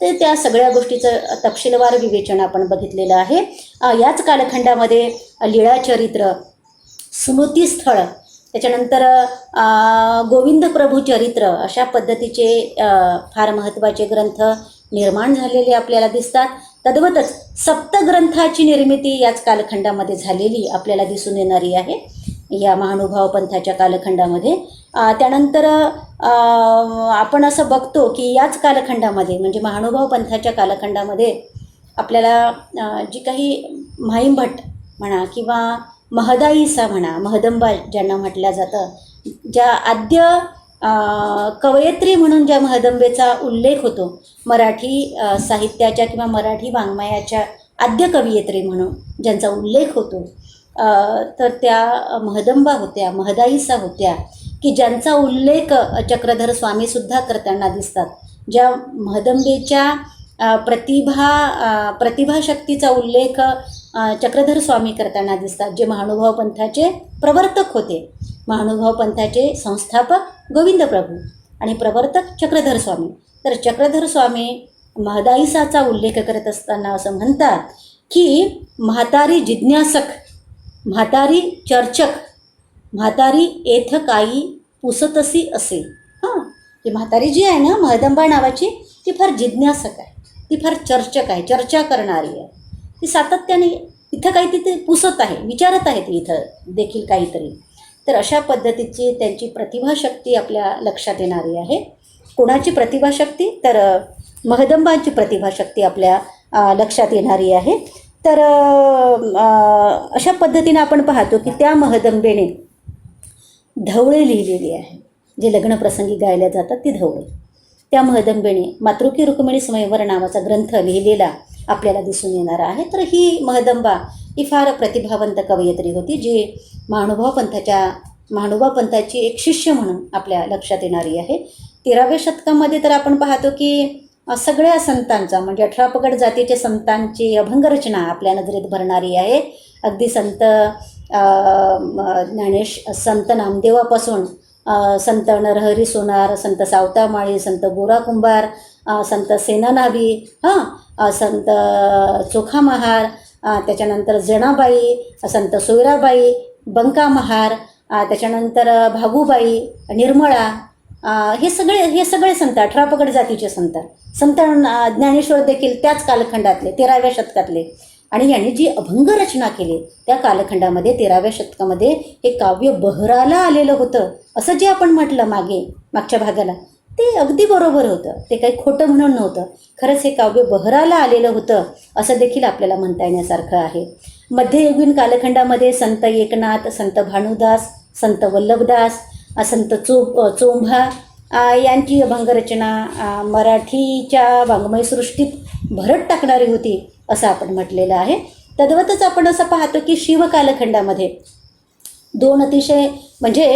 ते त्या सगळ्या गोष्टीचं तपशीलवार विवेचन आपण बघितलेलं आहे. याच कालखंडामध्ये लीळाचरित्र, स्मृतिस्थळ, त्याच्यानंतर गोविंद प्रभू चरित्र अशा पद्धतीचे फार महत्त्वाचे ग्रंथ निर्माण झालेले आपल्याला दिसतात. तद्वतच सप्तग्रंथाची निर्मिती याच कालखंडामध्ये झालेली आपल्याला दिसून येणारी आहे या महानुभाव पंथाच्या कालखंडामध्ये. त्यानंतर आपण असं बघतो की याच कालखंडामध्ये म्हणजे महानुभाव पंथाच्या कालखंडामध्ये आपल्याला जी काही म्हाईंभट म्हणा किंवा महदाईसा म्हणा, महदंबा ज्यांना म्हटलं जातं, ज्या आद्य कवयित्री म्हणून ज्या महदंबेचा उल्लेख होतो मराठी साहित्याच्या किंवा मराठी वाङ्मयाच्या आद्य कवयित्री म्हणून ज्यांचा उल्लेख होतो, तर त्या महदंबा होत्या, महदाईसा होत्या, की ज्यांचा उल्लेख चक्रधर स्वामीसुद्धा करताना दिसतात. ज्या महदंबेच्या प्रतिभाशक्तीचा उल्लेख चक्रधर स्वामी करताना दिसतात, जे महानुभाव पंथाचे प्रवर्तक होते. महानुभाव पंथाचे संस्थापक गोविंद प्रभू आणि प्रवर्तक चक्रधर स्वामी. तर चक्रधर स्वामी महदाईसाचा उल्लेख करत असताना असं म्हणतात की म्हातारी जिज्ञासक, म्हातारी चर्चक, म्हातारी एथ काही पुसतसी असे. हां, ती म्हातारी जी आहे ना महदंबा नावाची, ती फार जिज्ञासक आहे, ती फार चर्चक आहे, चर्चा करणारी आहे. ती सातत्याने इथं काही तिथे पुसत आहे, विचारत आहे ती इथं देखील काहीतरी. तर अशा पद्धतीची त्यांची प्रतिभाशक्ती आपल्या लक्षात येणारी आहे. कोणाची प्रतिभाशक्ती? तर महदंबांची प्रतिभाशक्ती आपल्या लक्षात येणारी आहे. तर अशा पद्धतीनं आपण पाहतो की त्या महदंबेने धवळे लिहिलेली आहे. जे लग्नप्रसंगी गायल्या जातात ती धवळे. त्या महदंबेने मातृकी रुक्मिणी स्वयंवर नावाचा ग्रंथ लिहिलेला आपल्याला दिसून येणार आहे. तर ही महदंबा ही फार प्रतिभावंत कवयित्री होती, जी महानुभाव पंथाची एक शिष्य म्हणून आपल्या लक्षात येणारी आहे. 13व्या शतकामध्ये तर आपण पाहतो की सगळ्या संतांचा म्हणजे 18 पगड जातीच्या संतांची अभंगरचना आपल्या नजरेत भरणारी आहे. अगदी संत नामदेवापासून संत नरहरी सोनार, संत सावतामाळी, संत गोरा कुंभार, संत सेनानावी, संत चोखा महार, त्याच्यानंतर जनाबाई, संत सोयराबाई, बंका महार, त्याच्यानंतर भागूबाई, निर्मळा, हे सगळे संत 18 पगड जातीचे संत ज्ञानेश्वर देखील त्याच कालखंडातले 13व्या शतकातले. आणि यांनी जी अभंग रचना केली त्या कालखंडामध्ये 13व्या शतकामध्ये हे काव्य बहराला आलेलं होतं, असं जे आपण म्हटलं मागच्या भागाला, ते अगदी बरोबर होतं. ते काही खोटं म्हणून नव्हतं. खरंच हे काव्य बहराला आलेलं होतं असं देखील आपल्याला म्हणता येण्यासारखं आहे. मध्ययुगीन कालखंडामध्ये संत एकनाथ, संत भानुदास, संत वल्लभदास, संत चोंभा यांची अभंगरचना मराठीच्या वाङ्मयसृष्टीत भरत टाकणारी होती असं आपण म्हटलेलं आहे. तद्वतच आपण असं पाहतो की शिवकालखंडामध्ये दोन अतिशय म्हणजे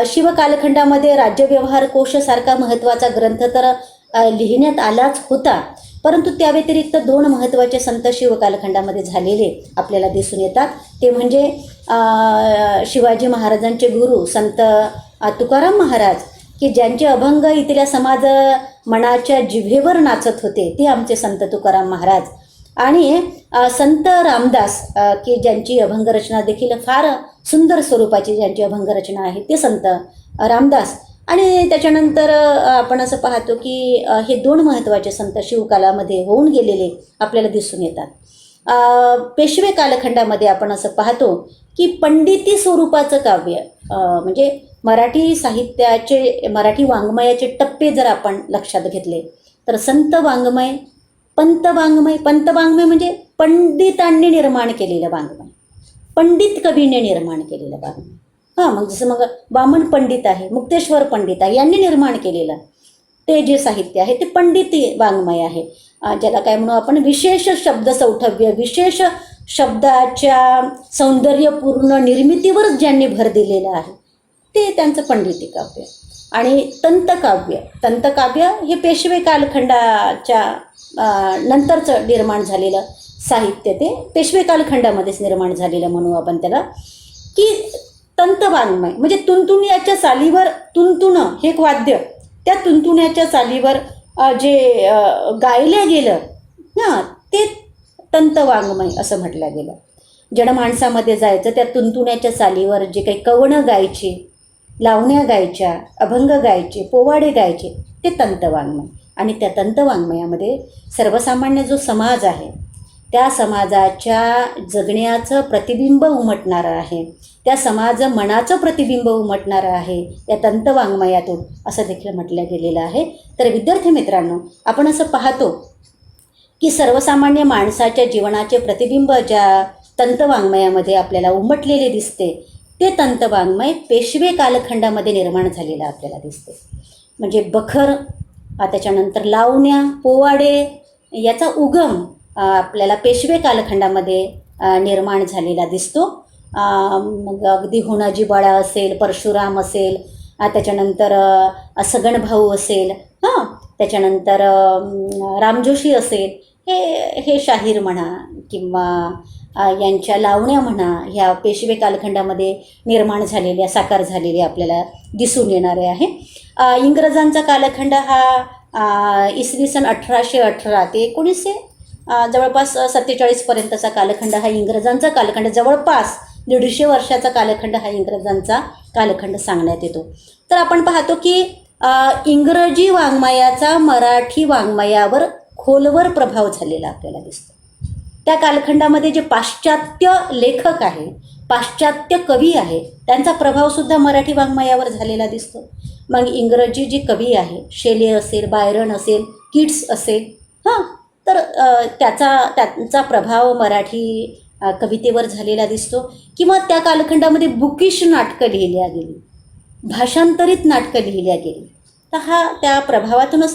शिवकालखंडामध्ये राज्यव्यवहार कोशसारखा महत्त्वाचा ग्रंथ तर लिहिण्यात आलाच होता, परंतु त्या व्यतिरिक्त 2 महत्त्वाचे संत शिवकालखंडामध्ये झालेले आपल्याला दिसून येतात. ते म्हणजे शिवाजी महाराजांचे गुरु संत तुकाराम महाराज, की ज्यांचे अभंग इथल्या समाज मनाच्या जिभेवर नाचत होते, ते आमचे संत तुकाराम महाराज. आणि संत रामदास, की ज्यांची अभंगरचना देखील फार सुंदर स्वरूपाची ज्यांची अभंगरचना आहे, ते संत रामदास. आणि त्याच्यानंतर आपण असं पाहतो की हे 2 महत्त्वाचे संत शिवकालामध्ये होऊन गेलेले आपल्याला दिसून येतात. पेशवे कालखंडामध्ये आपण असं पाहतो की पंडिती स्वरूपाचं काव्य म्हणजे मराठी साहित्याचे, मराठी वाङ्मयाचे टप्पे जर आपण लक्षात घेतले तर संत वाङ्मय, पंत वाङ्मय म्हणजे पंडितांनी निर्माण केलेलं वाङ्मय, पंडित कवीने निर्माण केलेलं वाङ्मय. मग जसं मग वामन पंडित आहे, मुक्तेश्वर पंडित आहे, यांनी निर्माण केलेलं ते जे साहित्य आहे ते पंडिती वाङ्मय आहे. ज्याला काय म्हणू आपण, विशेष शब्द सौठव्य, विशेष शब्दाच्या सौंदर्यपूर्ण निर्मितीवरच ज्यांनी भर दिलेला आहे ते त्यांचं पंडिती काव्य. आणि तंतकाव्य हे पेशवे कालखंडाच्या नंतरचं निर्माण झालेलं साहित्य, ते पेशवे कालखंडामध्येच निर्माण झालेलं म्हणू आपण त्याला. की तंतवाङ्मय म्हणजे तुंतुण्याच्या चालीवर, तुंतुणं हे एक वाद्य, त्या तुंतुण्याच्या चालीवर जे गायलं गेलं ते तंतवाङ्मय असं म्हटलं गेलं. जनमानसामध्ये जायचं, त्या तुंतुण्याच्या चालीवर जे काही कवणं गायची, लावण्या गायच्या, अभंग गायचे, पोवाडे गायचे, ते तंतवाङ्मय. आणि त्या तंतवाङ्मयामध्ये सर्वसामान्य जो समाज आहे त्या समाजाच्या जगण्याचं प्रतिबिंब उमटणारं आहे, त्या समाज मनाचं प्रतिबिंब उमटणारं आहे या तंतवाङ्मयातून, असं देखील म्हटलं गेलेलं आहे. तर विद्यार्थी मित्रांनो, आपण असं पाहतो की सर्वसामान्य माणसाच्या जीवनाचे प्रतिबिंब ज्या तंतवाङ्मयामध्ये आपल्याला उमटलेले दिसते ते तंतवाङ्मय पेशवे कालखंडामध्ये निर्माण झालेलं आपल्याला दिसते. म्हणजे बखर, त्याच्यानंतर लावण्या, पोवाडे याचा उगम आपल्याला पेशवे कालखंडामध्ये निर्माण झालेला दिसतो. मग अगदी होणाजी बाळा असेल, परशुराम असेल, त्याच्यानंतर सगणभाऊ असेल, त्याच्यानंतर रामजोशी असेल, हे शाहीर म्हणा किंवा यांच्या लावण्या म्हणा, ह्या पेशवे कालखंडामध्ये निर्माण झालेल्या, साकार झालेल्या आपल्याला दिसून येणारे आहे. इंग्रजांचा कालखंड हा इसवी सन 1818 ते 1900 जवळपास 47पर्यंतचा कालखंड हा इंग्रजांचा कालखंड, जवळपास 150 वर्षाचा कालखंड हा इंग्रजांचा कालखंड सांगण्यात येतो. तर आपण पाहतो की इंग्रजी वाङ्मयाचा मराठी वाङ्मयावर खोलवर प्रभाव झालेला आपल्याला दिसतो. त्या कालखंडामध्ये जे पाश्चात्य लेखक आहे, पाश्चात्य कवी आहे, त्यांचा प्रभावसुद्धा मराठी वाङ्मयावर झालेला दिसतो. मग इंग्रजी जी कवी आहे, शेले असेल, बायरन असेल, किट्स असेल, तर त्यांचा प्रभाव मराठी कवितेवर झालेला दिसतो. किंवा त्या कालखंडामध्ये बुकिश नाटकं लिहिल्या गेली, भाषांतरित नाटकं लिहिल्या गेली. तर हा त्या प्रभावातूनच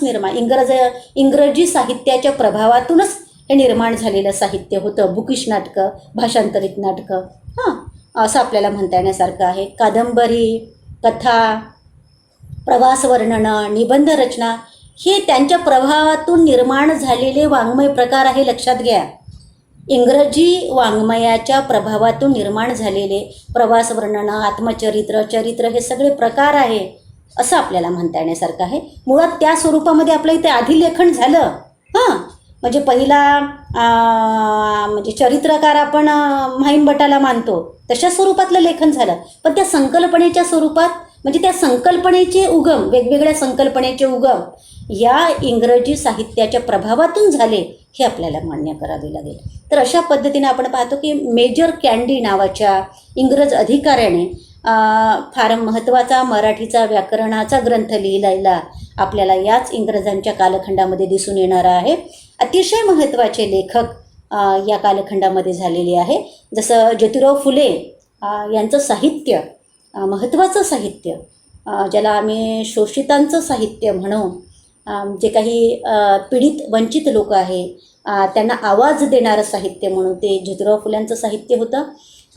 इंग्रजी साहित्याच्या प्रभावातूनच हे निर्माण झालेलं साहित्य होतं. बुकिश नाटकं, भाषांतरित नाटकं, असं आपल्याला म्हणता येण्यासारखं आहे. कादंबरी, कथा, प्रवास वर्णनं, निबंध रचना हे त्यांच्या प्रभावातून निर्माण झालेले वाङ्मय प्रकार आहे, लक्षात घ्या. इंग्रजी वाङ्मयाच्या प्रभावातून निर्माण झालेले प्रवास वर्णनं, आत्मचरित्र, चरित्र हे सगळे प्रकार आहे असं आपल्याला म्हणता येण्यासारखं आहे. मुळात त्या स्वरूपामध्ये आपलं इथे आधी लेखन झालं. म्हणजे पहिला म्हणजे चरित्रकार आपण म्हाइंभटाला मानतो तशा स्वरूपातलं लेखन झालं. पण त्या संकल्पनेच्या स्वरूपात, म्हणजे त्या संकल्पनेचे उगम, वेगवेगळ्या संकल्पनेचे उगम या इंग्रजी साहित्याच्या प्रभावातून झाले हे आपल्याला मान्य करावे लागेल. तर अशा पद्धतीने आपण पाहतो की मेजर कॅन्डी नावाच्या इंग्रज अधिकाऱ्याने फार महत्त्वाचा मराठीचा व्याकरणाचा ग्रंथ लिहिलेला आपल्याला याच इंग्रजांच्या कालखंडामध्ये दिसून येणार आहे. अतिशय महत्त्वाचे लेखक या कालखंडामध्ये झालेले आहे. जसं ज्योतिराव फुले यांचं साहित्य, महत्त्वाचं साहित्य, ज्याला आम्ही शोषितांचं साहित्य म्हणू, जे काही पीडित वंचित लोक आहे त्यांना आवाज देणारं साहित्य म्हणून ते ज्योतिराव फुल्यांचं साहित्य होतं.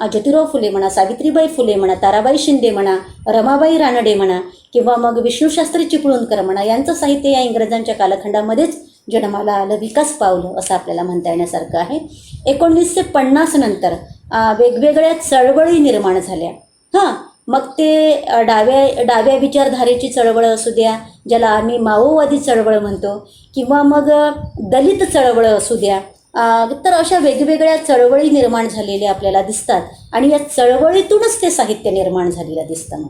ज्योतिराव फुले म्हणा, सावित्रीबाई फुले म्हणा, ताराबाई शिंदे म्हणा, रमाबाई रानडे म्हणा किंवा मग विष्णूशास्त्री चिपळूणकर म्हणा, यांचं साहित्य या इंग्रजांच्या कालखंडामध्येच जन्माला आलं, विकास पावलं असं आपल्याला म्हणता येण्यासारखं आहे. 1950 नंतर वेगवेगळ्या चळवळी निर्माण झाल्या. मग ते डाव्या विचारधारेची चळवळ असू द्या, ज्याला आम्ही माओवादी चळवळ म्हणतो, किंवा मग दलित चळवळ असू द्या. तर अशा वेगवेगळ्या चळवळी निर्माण झालेल्या आपल्याला दिसतात आणि या चळवळीतूनच ते साहित्य निर्माण झालेलं दिसतं.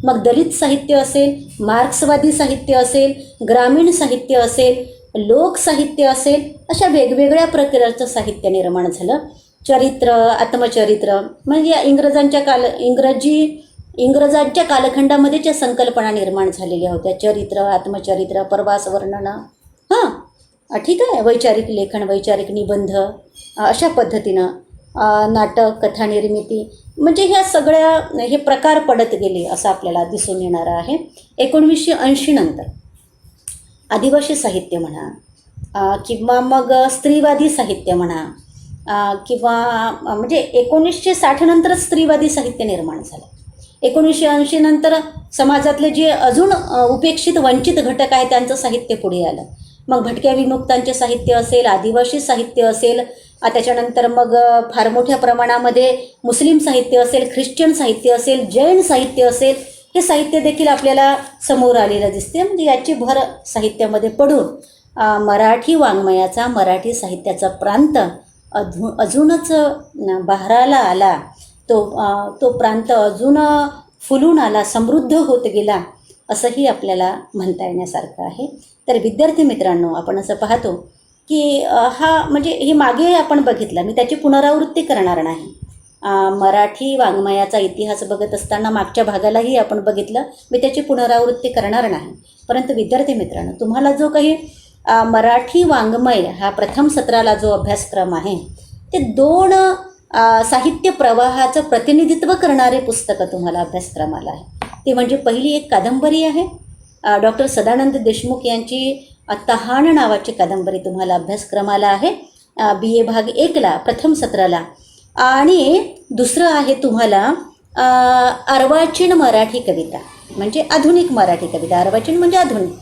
मग दलित साहित्य असेल, मार्क्सवादी साहित्य असेल, ग्रामीण साहित्य असेल, लोकसाहित्य असेल, अशा वेगवेगळ्या प्रकारचं साहित्य निर्माण झालं. चरित्र, आत्मचरित्र म्हणजे या इंग्रजांच्या कालखंडामध्ये ज्या संकल्पना निर्माण झालेल्या होत्या, चरित्र, आत्मचरित्र, प्रवास वर्णनं, ठीक आहे, वैचारिक लेखन, वैचारिक निबंध, अशा पद्धतीनं नाटक, कथा निर्मिती, म्हणजे ह्या सगळ्या हे प्रकार पडत गेले असं आपल्याला दिसून येणार आहे. 1980 नंतर आदिवासी साहित्य म्हणा किंवा मग स्त्रीवादी साहित्य म्हणा, किंवा म्हणजे 1960 नंतरच स्त्रीवादी साहित्य निर्माण झालं. 1980 नंतर समाजातले जे अजून उपेक्षित वंचित घटक आहे त्यांचं साहित्य पुढे आलं. मग भटक्या विमुक्तांचे साहित्य असेल, आदिवासी साहित्य असेल, त्याच्यानंतर मग फार मोठ्या प्रमाणामध्ये मुस्लिम साहित्य असेल, ख्रिश्चन साहित्य असेल, जैन साहित्य असेल, हे साहित्य देखील आपल्याला समोर आलेलं दिसते. म्हणजे याची भर साहित्यामध्ये पडून मराठी वाङ्मयाचा, मराठी साहित्याचा प्रांत अजूनच बहराला आला. तो प्रांत अजून फुलून आला, समृद्ध होत गेला असंही आपल्याला म्हणता येण्यासारखं आहे. तर विद्यार्थी मित्रांनो, आपण असं पाहतो की हा म्हणजे हे मागे आपण बघितलं, मी त्याची पुनरावृत्ती करणार नाही. मराठी वाङ्मयाचा इतिहास बघत असताना मागच्या भागालाही आपण बघितलं, मी त्याची पुनरावृत्ती करणार नाही. परंतु विद्यार्थी मित्रांनो, तुम्हाला जो काही मराठी वाङ्मय हा प्रथम सत्राला जो अभ्यासक्रम आहे ते 2 साहित्य प्रवाहाचं प्रतिनिधित्व करणारे पुस्तकं तुम्हाला अभ्यासक्रमाला आहे. ते म्हणजे पहिली एक कादंबरी आहे, डॉक्टर सदानंद देशमुख यांची तहान नावाची कादंबरी तुम्हाला अभ्यासक्रमाला आहे, BA भाग 1ला प्रथम सत्राला. आणि दुसरं आहे तुम्हाला अर्वाचीन मराठी कविता, म्हणजे आधुनिक मराठी कविता. अर्वाचीन म्हणजे आधुनिक.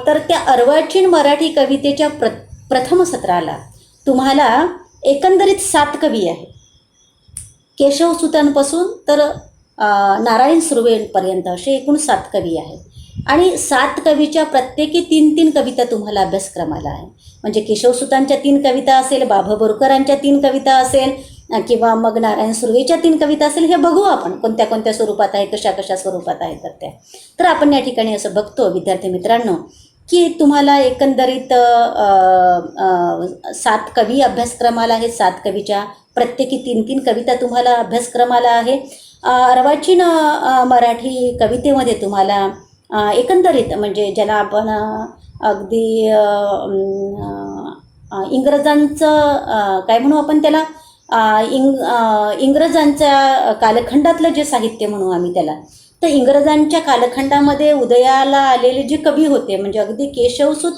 तर त्या अर्वाचीन मराठी कवितेच्या प्रथम सत्राला तुम्हाला एकंदरीत 7 कवी आहे. केशवसुतांपासून तर नारायण सुर्वेपर्यंत असे एकूण 7 कवी आहेत. आणि 7 कवीच्या प्रत्येकी 3-3 कविता तुम्हाला अभ्यासक्रमाला आहे. म्हणजे केशवसुतांच्या 3 कविता असेल, बाभा बोरकरांच्या 3 कविता असेल, किंवा मग नारायण सुर्वेच्या 3 कविता असेल. हे बघू आपण कोणत्या कोणत्या स्वरूपात आहे, कशा कशा स्वरूपात आहे तर त्या. तर आपण या ठिकाणी असं बघतो विद्यार्थी मित्रांनो की तुम्हाला एकंदरीत 7 कवी अभ्यासक्रमाला आहे. 7 कवीच्या प्रत्येकी 3-3 कविता तुम्हाला अभ्यासक्रमाला आहे. अर्वाचीन मराठी कवितेमध्ये तुम्हाला एकंदरीत म्हणजे ज्याला आपण अगदी इंग्रजांचं काय म्हणू आपण त्याला, इंग्रजांच्या कालखंडातलं जे साहित्य म्हणू आम्ही त्याला, तर इंग्रजांच्या कालखंडामध्ये उदयाला आलेले जे कवी होते, म्हणजे अगदी केशवसूत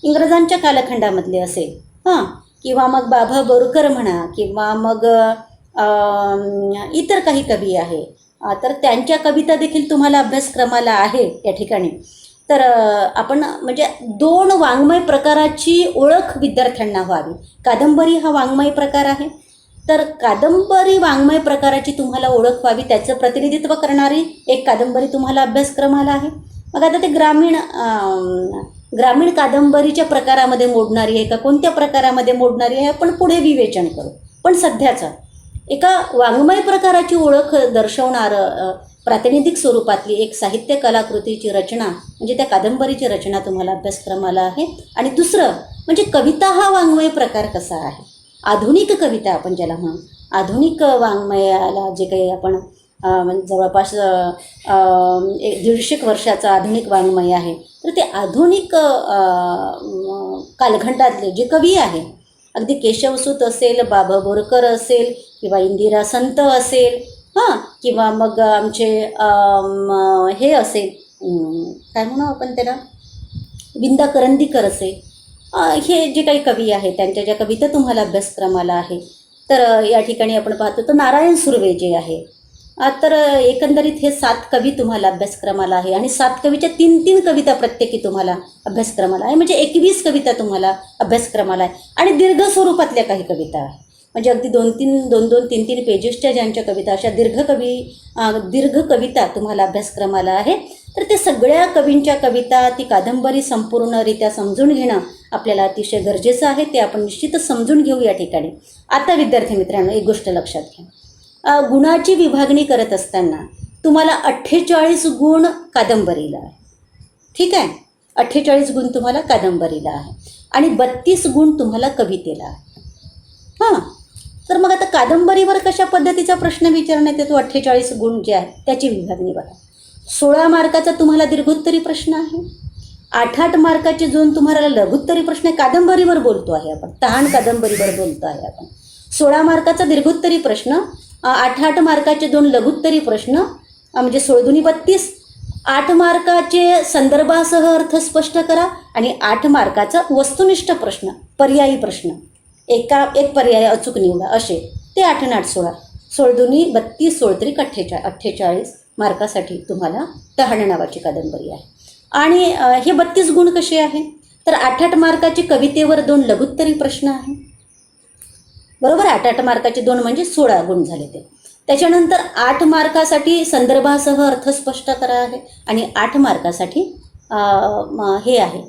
इंग्रजांच्या कालखंडामधले असेल, किंवा मग बाभा बोरकर म्हणा, किंवा मग इतर काही कवी आहे, तर त्यांच्या कविता देखील तुम्हाला अभ्यासक्रमाला आहे या ठिकाणी. तर आपण म्हणजे 2 वाङ्मय प्रकाराची ओळख विद्यार्थ्यांना व्हावी. कादंबरी हा वाङ्मय प्रकार आहे, तर कादंबरी वाङ्मय प्रकाराची तुम्हाला ओळख व्हावी, त्याचं प्रतिनिधित्व करणारी एक कादंबरी तुम्हाला अभ्यासक्रमाला आहे. मग आता ते ग्रामीण कादंबरीच्या प्रकारामध्ये मोडणारी आहे का, कोणत्या प्रकारामध्ये मोडणारी आहे, आपण पुढे विवेचन करू. पण सध्याचं एका वाङ्मय प्रकाराची ओळख दर्शवणारं प्रातिनिधिक स्वरूपातली एक साहित्य कलाकृतीची रचना म्हणजे त्या कादंबरीची रचना तुम्हाला अभ्यासक्रमाला आहे. आणि दुसरं म्हणजे कविता हा वाङ्मय प्रकार कसा आहे, आधुनिक कविता आपण ज्याला म्हणू, आधुनिक वाङ्मयाला जे काही आपण जवळपास 150 वर्षाचा आधुनिक वाङ्मय आहे, तर ते आधुनिक कालखंडातले जे कवी आहे, अगदी केशवसूत असेल, बाभा बोरकर असेल, किंवा इंदिरा संत असेल, किंवा मग आमचे हे असेल, काय म्हणू आपण त्याला, विंदा करंदीकर असेल, हे जे काही कवी आहेत त्यांच्या ज्या कविता तुम्हाला अभ्यासक्रमाला आहे. तर या ठिकाणी आपण पाहतो तर नारायण सुर्वे जे आहे, तर एकंदरीत हे 7 कवी तुम्हाला अभ्यासक्रमाला आहे. आणि 7 कवीच्या 3-3 कविता प्रत्येकी तुम्हाला अभ्यासक्रमाला आहे, म्हणजे 21 कविता तुम्हाला अभ्यासक्रमाला आहे. आणि दीर्घ स्वरूपातल्या काही कविता आहे, म्हणजे अगदी 2-2, 3-3 पेजेसच्या ज्यांच्या कविता, अशा दीर्घ कविता तुम्हाला अभ्यासक्रमाला आहे. तर ते सगळ्या कवींच्या कविता, ती कादंबरी संपूर्णरित्या समजून घेणं आपल्याला अतिशय गरजेचं आहे. ते आपण निश्चितच समजून घेऊ या ठिकाणी. आता विद्यार्थी मित्रांनो एक गोष्ट लक्षात घ्या, गुणाची विभागणी करत असताना तुम्हाला 48 गुण कादंबरीला आहे. ठीक आहे, 48 गुण तुम्हाला कादंबरीला आहे आणि 32 गुण तुम्हाला कवितेला आहे. तर मग आता कादंबरीवर कशा पद्धतीचा प्रश्न विचारण्यात येतो, 48 गुण जे आहे त्याची विभागणी बघा. 16 मार्काचा तुम्हाला दीर्घोत्तरी प्रश्न आहे, 8 मार्काचे जोन तुम्हाला लघुत्तरी प्रश्न आहे. कादंबरीवर बोलतो आहे आपण, तहान कादंबरीवर बोलतो आहे आपण. 16 मार्काचा दीर्घोत्तरी प्रश्न, 8 मार्काचे 2 लघुत्तरी प्रश्न, म्हणजे 16 दुनी 32. 8 मार्काचे संदर्भासह अर्थ स्पष्ट करा आणि 8 मार्काचा वस्तुनिष्ठ प्रश्न, पर्यायी प्रश्न, एक पर्याय अचूक निवडा, असे ते 8 आणि 8 16. 16 दुनी 32, 16 त्रिक 48 मार्कासाठी तुम्हाला तहान नावाची कादंबरी आहे. आणि हे 32 गुण कसे आहे, तर 8 मार्काचे कवितेवर 2 लघुत्तरी प्रश्न आहे, बरोबर. 8 मार्काचे 2 म्हणजे 16 गुण झाले ते. त्याच्यानंतर 8 मार्कासाठी संदर्भासह अर्थ स्पष्ट करा आहे आणि 8 मार्कासाठी हे आहे,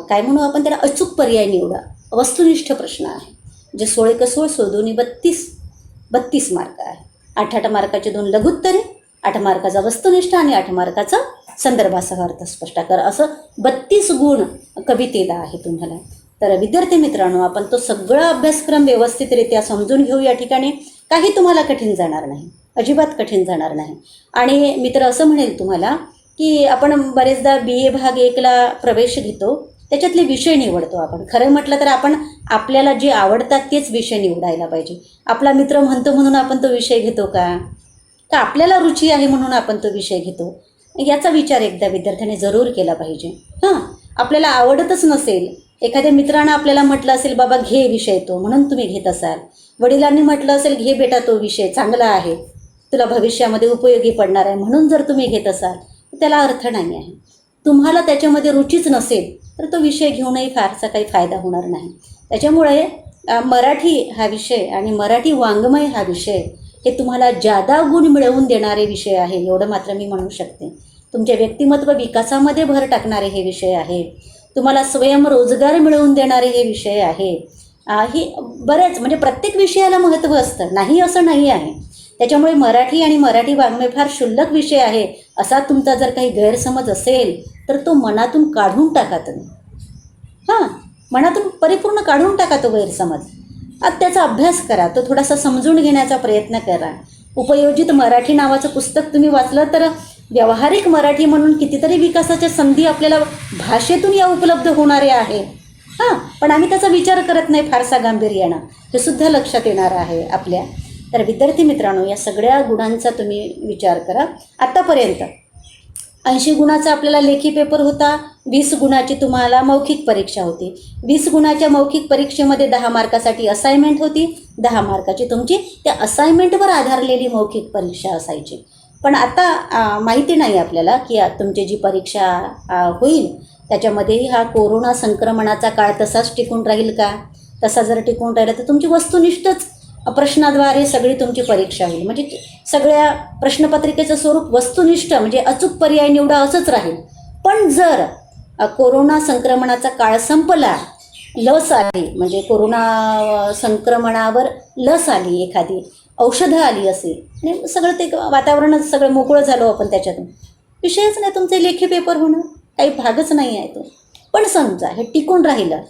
काय म्हणू आपण त्याला, अचूक पर्याय निवडा, वस्तुनिष्ठ प्रश्न आहे, जे 16 × 16, 16 दुनी 32 मार्क आहे. 8 मार्काचे 2 लघुत्तरे, 8 मार्काचा वस्तुनिष्ठ आणि 8 मार्काचा संदर्भासह अर्थ स्पष्ट करा, असं 32 गुण कवितेला आहे तुम्हाला. तर विद्यार्थी मित्रांनो, आपण तो सगळा अभ्यासक्रम व्यवस्थितरित्या समजून घेऊ या ठिकाणी. काही तुम्हाला कठीण जाणार नाही, अजिबात कठीण जाणार नाही. आणि मित्र असं म्हणेल तुम्हाला की आपण बरेचदा BA भाग 1ला प्रवेश घेतो, त्याच्यातले विषय निवडतो आपण. खरं म्हटलं तर आपण आपल्याला जे आवडतात तेच विषय निवडायला पाहिजे. आपला मित्र म्हणतो म्हणून आपण तो विषय घेतो का आपल्याला रुची आहे म्हणून आपण तो विषय घेतो, याचा विचार एकदा विद्यार्थ्याने जरूर केला पाहिजे. हां, आपल्याला आवडतच नसेल, एखाद्या मित्रानं आपल्याला म्हटलं असेल बाबा घे विषय तो, म्हणून तुम्ही घेत असाल. वडिलांनी म्हटलं असेल घे बेटा तो विषय चांगला आहे, तुला भविष्यामध्ये उपयोगी पडणार आहे, म्हणून जर तुम्ही घेत असाल त्याला अर्थ नाही आहे. तुम्हाला त्याच्यामध्ये रुचीच नसेल तर तो विषय घेऊनही फारसा काही फायदा होणार नाही. त्याच्यामुळे मराठी हा विषय आणि मराठी वाङ्मय हा विषय हे तुम्हाला जादा गुण मिळवून देणारे विषय आहे, एवढं मात्र मी म्हणू शकते. तुमच्या व्यक्तिमत्व विकासामध्ये भर टाकणारे हे विषय आहे. तुम्हाला स्वयंरोजगार मिळवून देणारे हे विषय आहे. हे बरेच म्हणजे प्रत्येक विषयाला महत्त्व असतं, नाही असं नाही आहे. त्याच्यामुळे मराठी आणि मराठी वाङ्मय फार क्षुल्लक विषय आहे असा तुमचा जर काही गैरसमज असेल तर तो मनातून काढून टाका तुम्ही. हां, मनातून परिपूर्ण काढून टाका तो गैरसमज. आता त्याचा अभ्यास करा, तो थोडासा समजून घेण्याचा प्रयत्न करा. उपयोजित मराठी नावाचं पुस्तक तुम्ही वाचलं तर व्यावहारिक मराठी म्हणून कितीतरी विकासाच्या संधी आपल्याला भाषेतून या उपलब्ध होणारे आहे. हां, पण आम्ही त्याचा विचार करत नाही फारसा गांभीर्यानं, हे सुद्धा लक्षात येणार आहे आपल्या. तर विद्यार्थी मित्रांनो, या सगळ्या गुणांचा तुम्ही विचार करा. आत्तापर्यंत 80 गुणाचा आपल्याला लेखी पेपर होता, 20 गुणाची तुम्हाला मौखिक परीक्षा होती. 20 गुणाच्या मौखिक परीक्षेमध्ये 10 मार्कासाठी असाइनमेंट होती, 10 मार्काची तुमची त्या असाइनमेंटवर आधारलेली मौखिक परीक्षा असायची. पण आता माहिती नाही आपल्याला की तुमची जी परीक्षा होईल त्याच्यामध्येही हा कोरोना संक्रमणाचा काळ तसाच टिकून राहील का. तसा जर टिकून राहिला तर तुमची वस्तुनिष्ठच प्रश्नाद्वारे सगळी तुमची परीक्षा होईल. म्हणजे सगळ्या प्रश्नपत्रिकेचं स्वरूप वस्तुनिष्ठ म्हणजे अचूक पर्याय निवडा असंच राहील. पण जर कोरोना संक्रमणाचा काळ संपला, लस आली म्हणजे कोरोना संक्रमणावर लस आली, एखादी औषधं आली असेल आणि सगळं ते वातावरणच सगळं मोकळं झालं आपण त्याच्यातून, विषयच नाही तुमचे लेखी पेपर होणं, काही भागच नाही आहे तो. पण समजा हे टिकून राहिलं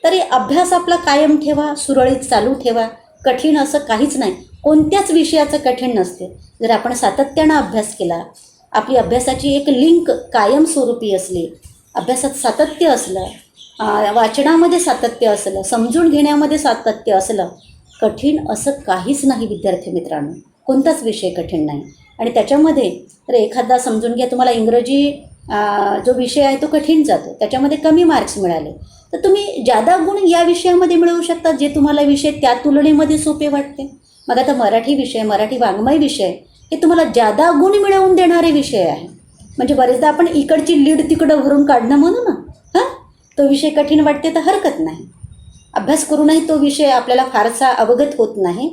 तरी अभ्यास आपला कायम ठेवा, सुरळीत चालू ठेवा. कठीण असं काहीच नाही, कोणत्याच विषयाचं कठीण नसते. जर आपण सातत्यानं अभ्यास केला, आपली अभ्यासाची एक लिंक कायमस्वरूपी असली, अभ्यासात सातत्य असलं, वाचनामध्ये सातत्य असलं, समजून घेण्यामध्ये सातत्य असलं, कठीण असं काहीच नाही विद्यार्थी मित्रांनो. कोणताच विषय कठीण नाही. आणि त्याच्यामध्ये तर एखादा समजून घ्या तुम्हाला इंग्रजी जो विषय आहे तो कठीण जातो, त्याच्यामध्ये कमी मार्क्स मिळाले तर तुम्ही जादा गुण या विषयामध्ये मिळवू शकता जे तुम्हाला विषय त्या तुलनेमध्ये सोपे वाटते. मग आता मराठी विषय, मराठी वाङ्मय विषय हे तुम्हाला जादा गुण मिळवून देणारे विषय आहे. म्हणजे बरेचदा आपण इकडची लीड तिकडं भरून काढणं म्हणू ना, हां, तो विषय कठीण वाटते तर हरकत नाही. अभ्यास करूनही तो विषय आपल्याला फारसा अवगत होत नाही,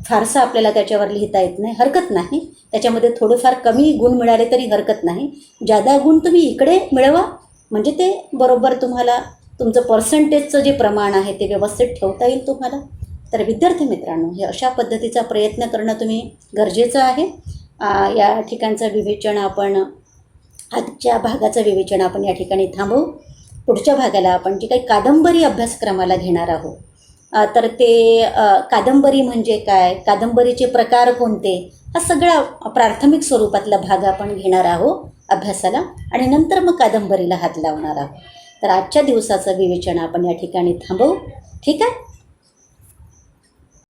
फारसा आपल्याला त्याच्यावर लिहिता येत नाही, हरकत नाही. त्याच्यामध्ये थोडेफार कमी गुण मिळाले तरी हरकत नाही. जादा गुण तुम्ही इकडे मिळवा म्हणजे ते बरोबर तुम्हाला तुमचं पर्सेंटेजचं जे प्रमाण आहे ते व्यवस्थित ठेवता येईल तुम्हाला. तर विद्यार्थी मित्रांनो, हे अशा पद्धतीचा प्रयत्न करणं तुम्ही गरजेचं आहे. या ठिकाणचं विवेचन आपण, आजच्या भागाचं विवेचन आपण या ठिकाणी थांबवू. पुढच्या भागाला आपण जी काही कादंबरी अभ्यासक्रमाला घेणार आहोत, तर ते कादंबरी म्हणजे काय, कादंबरीचे प्रकार कोणते, हा सगळा प्राथमिक स्वरूपातला भाग आपण घेणार आहोत अभ्यासाला आणि नंतर मग कादंबरीला हात लावणार आहोत. तर आजच्या दिवसाचं विवेचन आपण या ठिकाणी थांबवू. ठीक आहे.